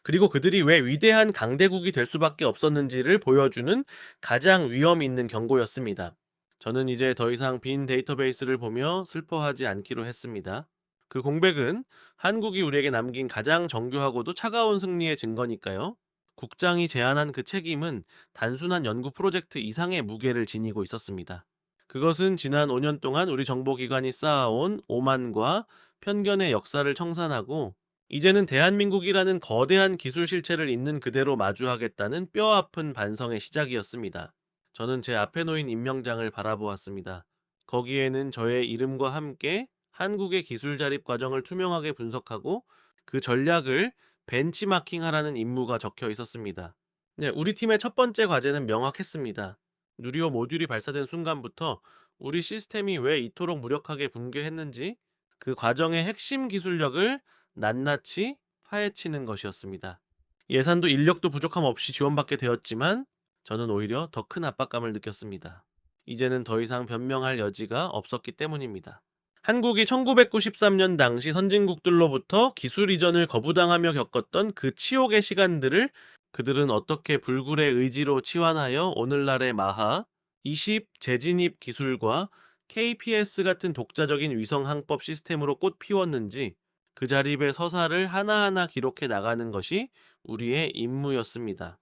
그리고 그들이 왜 위대한 강대국이 될 수밖에 없었는지를 보여주는 가장 위험 있는 경고였습니다. 저는 이제 더 이상 빈 데이터베이스를 보며 슬퍼하지 않기로 했습니다. 그 공백은 한국이 우리에게 남긴 가장 정교하고도 차가운 승리의 증거니까요. 국장이 제안한 그 책임은 단순한 연구 프로젝트 이상의 무게를 지니고 있었습니다. 그것은 지난 5년 동안 우리 정보기관이 쌓아온 오만과 편견의 역사를 청산하고 이제는 대한민국이라는 거대한 기술 실체를 있는 그대로 마주하겠다는 뼈아픈 반성의 시작이었습니다. 저는 제 앞에 놓인 임명장을 바라보았습니다. 거기에는 저의 이름과 함께 한국의 기술 자립 과정을 투명하게 분석하고 그 전략을 벤치마킹하라는 임무가 적혀 있었습니다. 네, 우리 팀의 첫 번째 과제는 명확했습니다. 누리호 모듈이 발사된 순간부터 우리 시스템이 왜 이토록 무력하게 붕괴했는지 그 과정의 핵심 기술력을 낱낱이 파헤치는 것이었습니다. 예산도 인력도 부족함 없이 지원받게 되었지만 저는 오히려 더 큰 압박감을 느꼈습니다. 이제는 더 이상 변명할 여지가 없었기 때문입니다. 한국이 1993년 당시 선진국들로부터 기술 이전을 거부당하며 겪었던 그 치욕의 시간들을 그들은 어떻게 불굴의 의지로 치환하여 오늘날의 마하, 20 재진입 기술과 KPS 같은 독자적인 위성 항법 시스템으로 꽃 피웠는지 그 자립의 서사를 하나하나 기록해 나가는 것이 우리의 임무였습니다.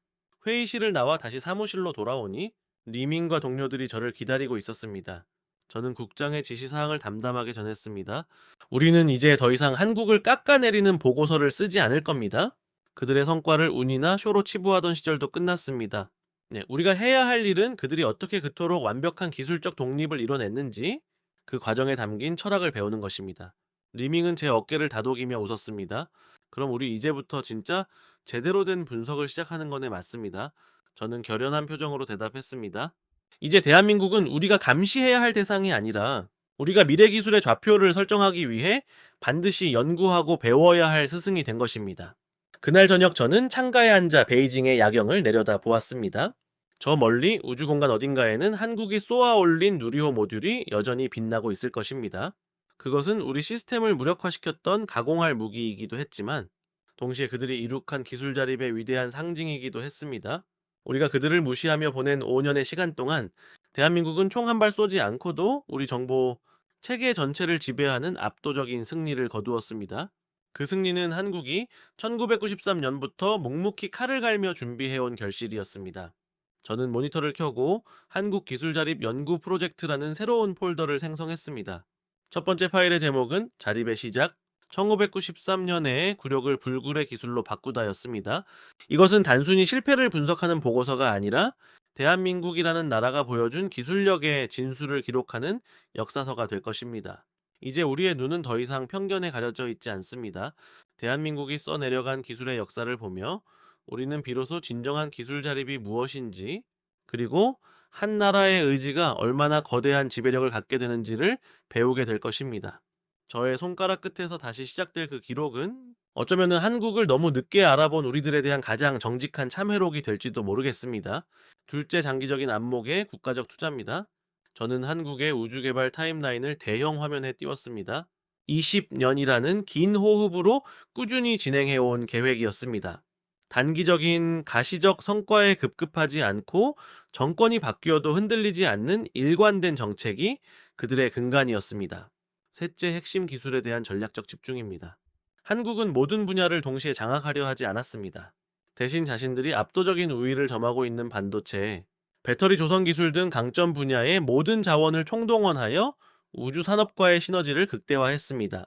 회의실을 나와 다시 사무실로 돌아오니 리민과 동료들이 저를 기다리고 있었습니다. 저는 국장의 지시사항을 담담하게 전했습니다. 우리는 이제 더 이상 한국을 깎아내리는 보고서를 쓰지 않을 겁니다. 그들의 성과를 운이나 쇼로 치부하던 시절도 끝났습니다. 네, 우리가 해야 할 일은 그들이 어떻게 그토록 완벽한 기술적 독립을 이뤄냈는지 그 과정에 담긴 철학을 배우는 것입니다. 리밍은 제 어깨를 다독이며 웃었습니다. 그럼 우리 이제부터 진짜 제대로 된 분석을 시작하는 거네. 맞습니다. 저는 결연한 표정으로 대답했습니다. 이제 대한민국은 우리가 감시해야 할 대상이 아니라 우리가 미래 기술의 좌표를 설정하기 위해 반드시 연구하고 배워야 할 스승이 된 것입니다. 그날 저녁 저는 창가에 앉아 베이징의 야경을 내려다 보았습니다. 저 멀리 우주공간 어딘가에는 한국이 쏘아 올린 누리호 모듈이 여전히 빛나고 있을 것입니다. 그것은 우리 시스템을 무력화시켰던 가공할 무기이기도 했지만 동시에 그들이 이룩한 기술 자립의 위대한 상징이기도 했습니다. 우리가 그들을 무시하며 보낸 5년의 시간 동안 대한민국은 총 한 발 쏘지 않고도 우리 정보 체계 전체를 지배하는 압도적인 승리를 거두었습니다. 그 승리는 한국이 1993년부터 묵묵히 칼을 갈며 준비해온 결실이었습니다. 저는 모니터를 켜고 한국 기술 자립 연구 프로젝트라는 새로운 폴더를 생성했습니다. 첫 번째 파일의 제목은 자립의 시작, 1993년에 굴욕을 불굴의 기술로 바꾸다였습니다. 이것은 단순히 실패를 분석하는 보고서가 아니라 대한민국이라는 나라가 보여준 기술력의 진수를 기록하는 역사서가 될 것입니다. 이제 우리의 눈은 더 이상 편견에 가려져 있지 않습니다. 대한민국이 써내려간 기술의 역사를 보며 우리는 비로소 진정한 기술 자립이 무엇인지, 그리고 한 나라의 의지가 얼마나 거대한 지배력을 갖게 되는지를 배우게 될 것입니다. 저의 손가락 끝에서 다시 시작될 그 기록은 어쩌면은 한국을 너무 늦게 알아본 우리들에 대한 가장 정직한 참회록이 될지도 모르겠습니다. 둘째 장기적인 안목의 국가적 투자입니다. 저는 한국의 우주개발 타임라인을 대형 화면에 띄웠습니다. 20년이라는 긴 호흡으로 꾸준히 진행해온 계획이었습니다. 단기적인 가시적 성과에 급급하지 않고 정권이 바뀌어도 흔들리지 않는 일관된 정책이 그들의 근간이었습니다. 셋째, 핵심 기술에 대한 전략적 집중입니다. 한국은 모든 분야를 동시에 장악하려 하지 않았습니다. 대신 자신들이 압도적인 우위를 점하고 있는 반도체, 배터리 조선 기술 등 강점 분야의 모든 자원을 총동원하여 우주 산업과의 시너지를 극대화했습니다.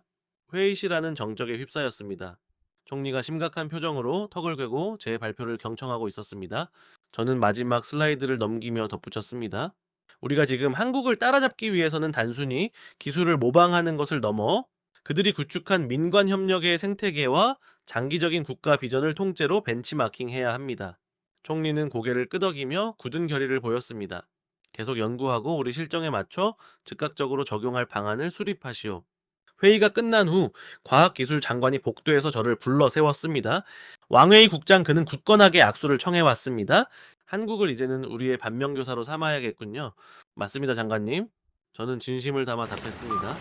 회의실안은 정적에 휩싸였습니다. 총리가 심각한 표정으로 턱을 꿰고 제 발표를 경청하고 있었습니다. 저는 마지막 슬라이드를 넘기며 덧붙였습니다. 우리가 지금 한국을 따라잡기 위해서는 단순히 기술을 모방하는 것을 넘어 그들이 구축한 민관 협력의 생태계와 장기적인 국가 비전을 통째로 벤치마킹해야 합니다. 총리는 고개를 끄덕이며 굳은 결의를 보였습니다. 계속 연구하고 우리 실정에 맞춰 즉각적으로 적용할 방안을 수립하시오. 회의가 끝난 후 과학기술 장관이 복도에서 저를 불러 세웠습니다. 왕회의 국장 그는 굳건하게 악수를 청해왔습니다. 한국을 이제는 우리의 반면교사로 삼아야겠군요. 맞습니다, 장관님. 저는 진심을 담아 답했습니다.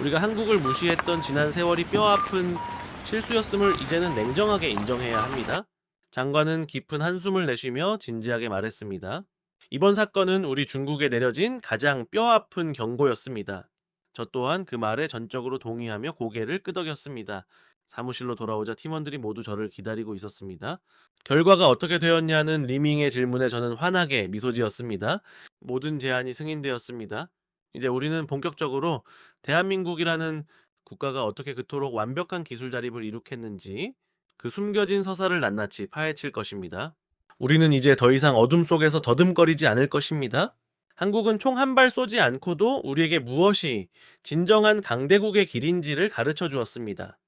우리가 한국을 무시했던 지난 세월이 뼈아픈 실수였음을 이제는 냉정하게 인정해야 합니다. 장관은 깊은 한숨을 내쉬며 진지하게 말했습니다. 이번 사건은 우리 중국에 내려진 가장 뼈아픈 경고였습니다. 저 또한 그 말에 전적으로 동의하며 고개를 끄덕였습니다. 사무실로 돌아오자 팀원들이 모두 저를 기다리고 있었습니다. 결과가 어떻게 되었냐는 리밍의 질문에 저는 환하게 미소 지었습니다. 모든 제안이 승인되었습니다. 이제 우리는 본격적으로 대한민국이라는 국가가 어떻게 그토록 완벽한 기술 자립을 이룩했는지 그 숨겨진 서사를 낱낱이 파헤칠 것입니다. 우리는 이제 더 이상 어둠 속에서 더듬거리지 않을 것입니다. 한국은 총 한 발 쏘지 않고도 우리에게 무엇이 진정한 강대국의 길인지를 가르쳐 주었습니다.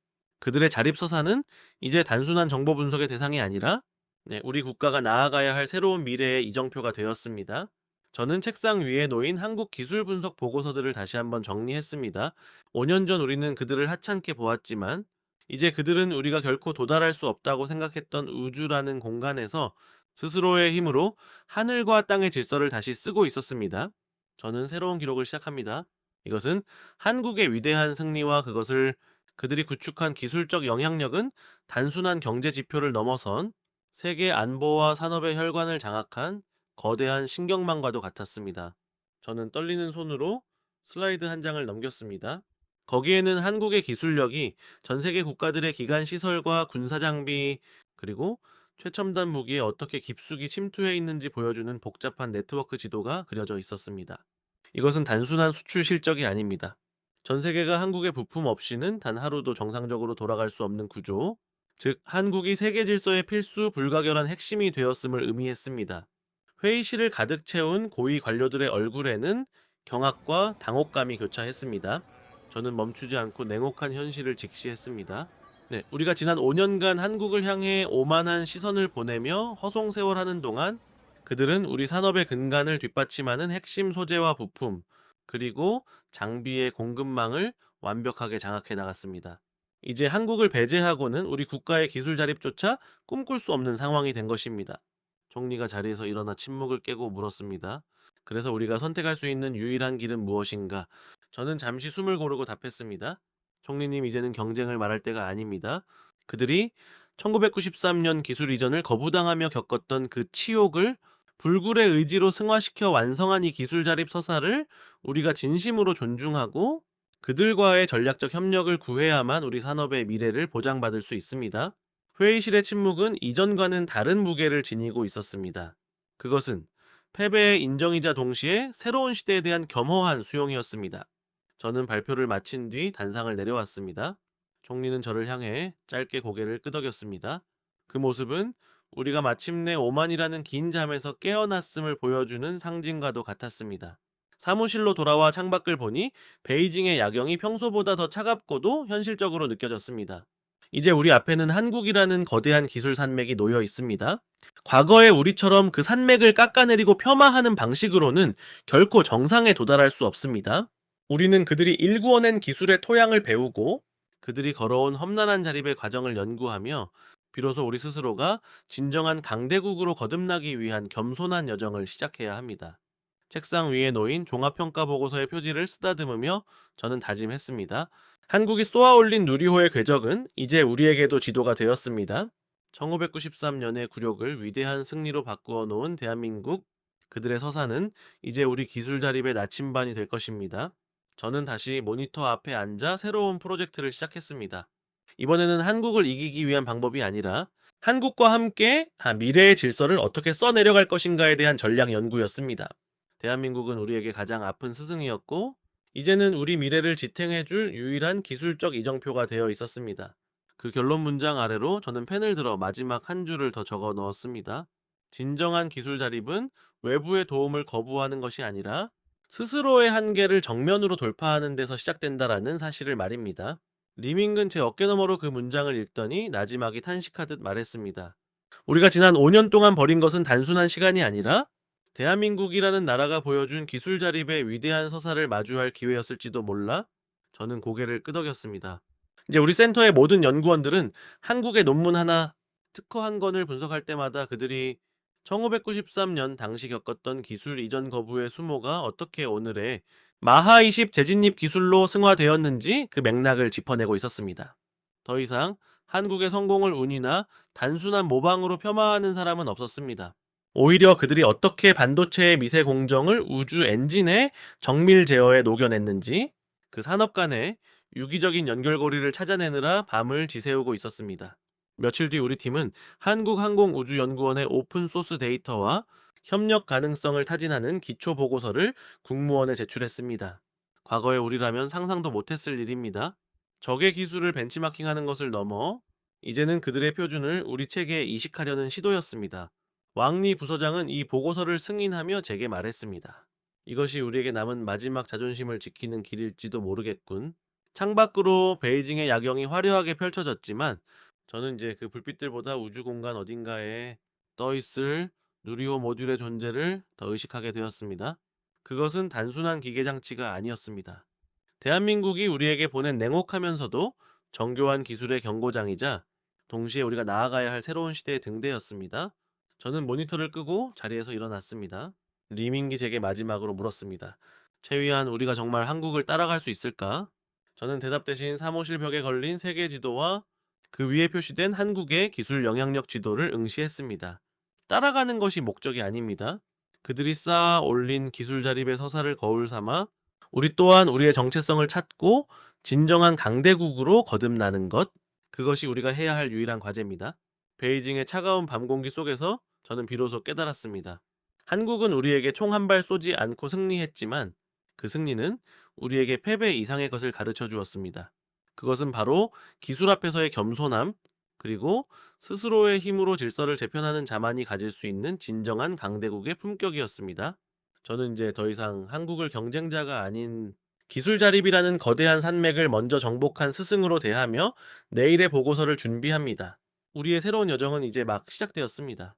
그들의 자립서사는 이제 단순한 정보 분석의 대상이 아니라 우리 국가가 나아가야 할 새로운 미래의 이정표가 되었습니다. 저는 책상 위에 놓인 한국 기술 분석 보고서들을 다시 한번 정리했습니다. 5년 전 우리는 그들을 하찮게 보았지만 이제 그들은 우리가 결코 도달할 수 없다고 생각했던 우주라는 공간에서 스스로의 힘으로 하늘과 땅의 질서를 다시 쓰고 있었습니다. 저는 새로운 기록을 시작합니다. 이것은 한국의 위대한 승리와 그들이 구축한 기술적 영향력은 단순한 경제 지표를 넘어선 세계 안보와 산업의 혈관을 장악한 거대한 신경망과도 같았습니다. 저는 떨리는 손으로 슬라이드 한 장을 넘겼습니다. 거기에는 한국의 기술력이 전 세계 국가들의 기간 시설과 군사 장비 그리고 최첨단 무기에 어떻게 깊숙이 침투해 있는지 보여주는 복잡한 네트워크 지도가 그려져 있었습니다. 이것은 단순한 수출 실적이 아닙니다. 전 세계가 한국의 부품 없이는 단 하루도 정상적으로 돌아갈 수 없는 구조, 즉 한국이 세계 질서의 필수 불가결한 핵심이 되었음을 의미했습니다. 회의실을 가득 채운 고위 관료들의 얼굴에는 경악과 당혹감이 교차했습니다. 저는 멈추지 않고 냉혹한 현실을 직시했습니다. 우리가 지난 5년간 한국을 향해 오만한 시선을 보내며 허송세월하는 동안 그들은 우리 산업의 근간을 뒷받침하는 핵심 소재와 부품, 그리고 장비의 공급망을 완벽하게 장악해 나갔습니다. 이제 한국을 배제하고는 우리 국가의 기술 자립조차 꿈꿀 수 없는 상황이 된 것입니다. 총리가 자리에서 일어나 침묵을 깨고 물었습니다. 그래서 우리가 선택할 수 있는 유일한 길은 무엇인가? 저는 잠시 숨을 고르고 답했습니다. 총리님, 이제는 경쟁을 말할 때가 아닙니다. 그들이 1993년 기술 이전을 거부당하며 겪었던 그 치욕을 불굴의 의지로 승화시켜 완성한 이 기술 자립 서사를 우리가 진심으로 존중하고 그들과의 전략적 협력을 구해야만 우리 산업의 미래를 보장받을 수 있습니다. 회의실의 침묵은 이전과는 다른 무게를 지니고 있었습니다. 그것은 패배의 인정이자 동시에 새로운 시대에 대한 겸허한 수용이었습니다. 저는 발표를 마친 뒤 단상을 내려왔습니다. 총리는 저를 향해 짧게 고개를 끄덕였습니다. 그 모습은 우리가 마침내 오만이라는 긴 잠에서 깨어났음을 보여주는 상징과도 같았습니다. 사무실로 돌아와 창밖을 보니 베이징의 야경이 평소보다 더 차갑고도 현실적으로 느껴졌습니다. 이제 우리 앞에는 한국이라는 거대한 기술 산맥이 놓여 있습니다. 과거의 우리처럼 그 산맥을 깎아내리고 폄하하는 방식으로는 결코 정상에 도달할 수 없습니다. 우리는 그들이 일구어낸 기술의 토양을 배우고 그들이 걸어온 험난한 자립의 과정을 연구하며 비로소 우리 스스로가 진정한 강대국으로 거듭나기 위한 겸손한 여정을 시작해야 합니다. 책상 위에 놓인 종합평가보고서의 표지를 쓰다듬으며 저는 다짐했습니다. 한국이 쏘아올린 누리호의 궤적은 이제 우리에게도 지도가 되었습니다. 1593년의 굴욕을 위대한 승리로 바꾸어 놓은 대한민국, 그들의 서사는 이제 우리 기술 자립의 나침반이 될 것입니다. 저는 다시 모니터 앞에 앉아 새로운 프로젝트를 시작했습니다. 이번에는 한국을 이기기 위한 방법이 아니라 한국과 함께 미래의 질서를 어떻게 써내려갈 것인가에 대한 전략 연구였습니다. 대한민국은 우리에게 가장 아픈 스승이었고 이제는 우리 미래를 지탱해줄 유일한 기술적 이정표가 되어 있었습니다. 그 결론 문장 아래로 저는 펜을 들어 마지막 한 줄을 더 적어 넣었습니다. 진정한 기술 자립은 외부의 도움을 거부하는 것이 아니라 스스로의 한계를 정면으로 돌파하는 데서 시작된다라는 사실을 말입니다. 리밍은 제 어깨너머로 그 문장을 읽더니 나지막이 탄식하듯 말했습니다. 우리가 지난 5년 동안 벌인 것은 단순한 시간이 아니라 대한민국이라는 나라가 보여준 기술 자립의 위대한 서사를 마주할 기회였을지도 몰라. 저는 고개를 끄덕였습니다. 이제 우리 센터의 모든 연구원들은 한국의 논문 하나, 특허 한 건을 분석할 때마다 그들이 1593년 당시 겪었던 기술 이전 거부의 수모가 어떻게 오늘의 마하20 재진입 기술로 승화되었는지 그 맥락을 짚어내고 있었습니다. 더 이상 한국의 성공을 운이나 단순한 모방으로 폄하하는 사람은 없었습니다. 오히려 그들이 어떻게 반도체의 미세 공정을 우주 엔진의 정밀 제어에 녹여냈는지 그 산업 간의 유기적인 연결고리를 찾아내느라 밤을 지새우고 있었습니다. 며칠 뒤 우리 팀은 한국항공우주연구원의 오픈소스 데이터와 협력 가능성을 타진하는 기초 보고서를 국무원에 제출했습니다. 과거에 우리라면 상상도 못했을 일입니다. 적의 기술을 벤치마킹하는 것을 넘어 이제는 그들의 표준을 우리 체계에 이식하려는 시도였습니다. 왕리 부서장은 이 보고서를 승인하며 제게 말했습니다. 이것이 우리에게 남은 마지막 자존심을 지키는 길일지도 모르겠군. 창밖으로 베이징의 야경이 화려하게 펼쳐졌지만 저는 이제 그 불빛들보다 우주 공간 어딘가에 떠있을 누리호 모듈의 존재를 더 의식하게 되었습니다. 그것은 단순한 기계 장치가 아니었습니다. 대한민국이 우리에게 보낸 냉혹하면서도 정교한 기술의 경고장이자 동시에 우리가 나아가야 할 새로운 시대의 등대였습니다. 저는 모니터를 끄고 자리에서 일어났습니다. 리밍기 제게 마지막으로 물었습니다. 최위한, 우리가 정말 한국을 따라갈 수 있을까? 저는 대답 대신 사무실 벽에 걸린 세계 지도와 그 위에 표시된 한국의 기술 영향력 지도를 응시했습니다. 따라가는 것이 목적이 아닙니다. 그들이 쌓아 올린 기술 자립의 서사를 거울 삼아 우리 또한 우리의 정체성을 찾고 진정한 강대국으로 거듭나는 것, 그것이 우리가 해야 할 유일한 과제입니다. 베이징의 차가운 밤 공기 속에서 저는 비로소 깨달았습니다. 한국은 우리에게 총 한 발 쏘지 않고 승리했지만 그 승리는 우리에게 패배 이상의 것을 가르쳐 주었습니다. 그것은 바로 기술 앞에서의 겸손함, 그리고 스스로의 힘으로 질서를 재편하는 자만이 가질 수 있는 진정한 강대국의 품격이었습니다. 저는 이제 더 이상 한국을 경쟁자가 아닌 기술 자립이라는 거대한 산맥을 먼저 정복한 스승으로 대하며 내일의 보고서를 준비합니다. 우리의 새로운 여정은 이제 막 시작되었습니다.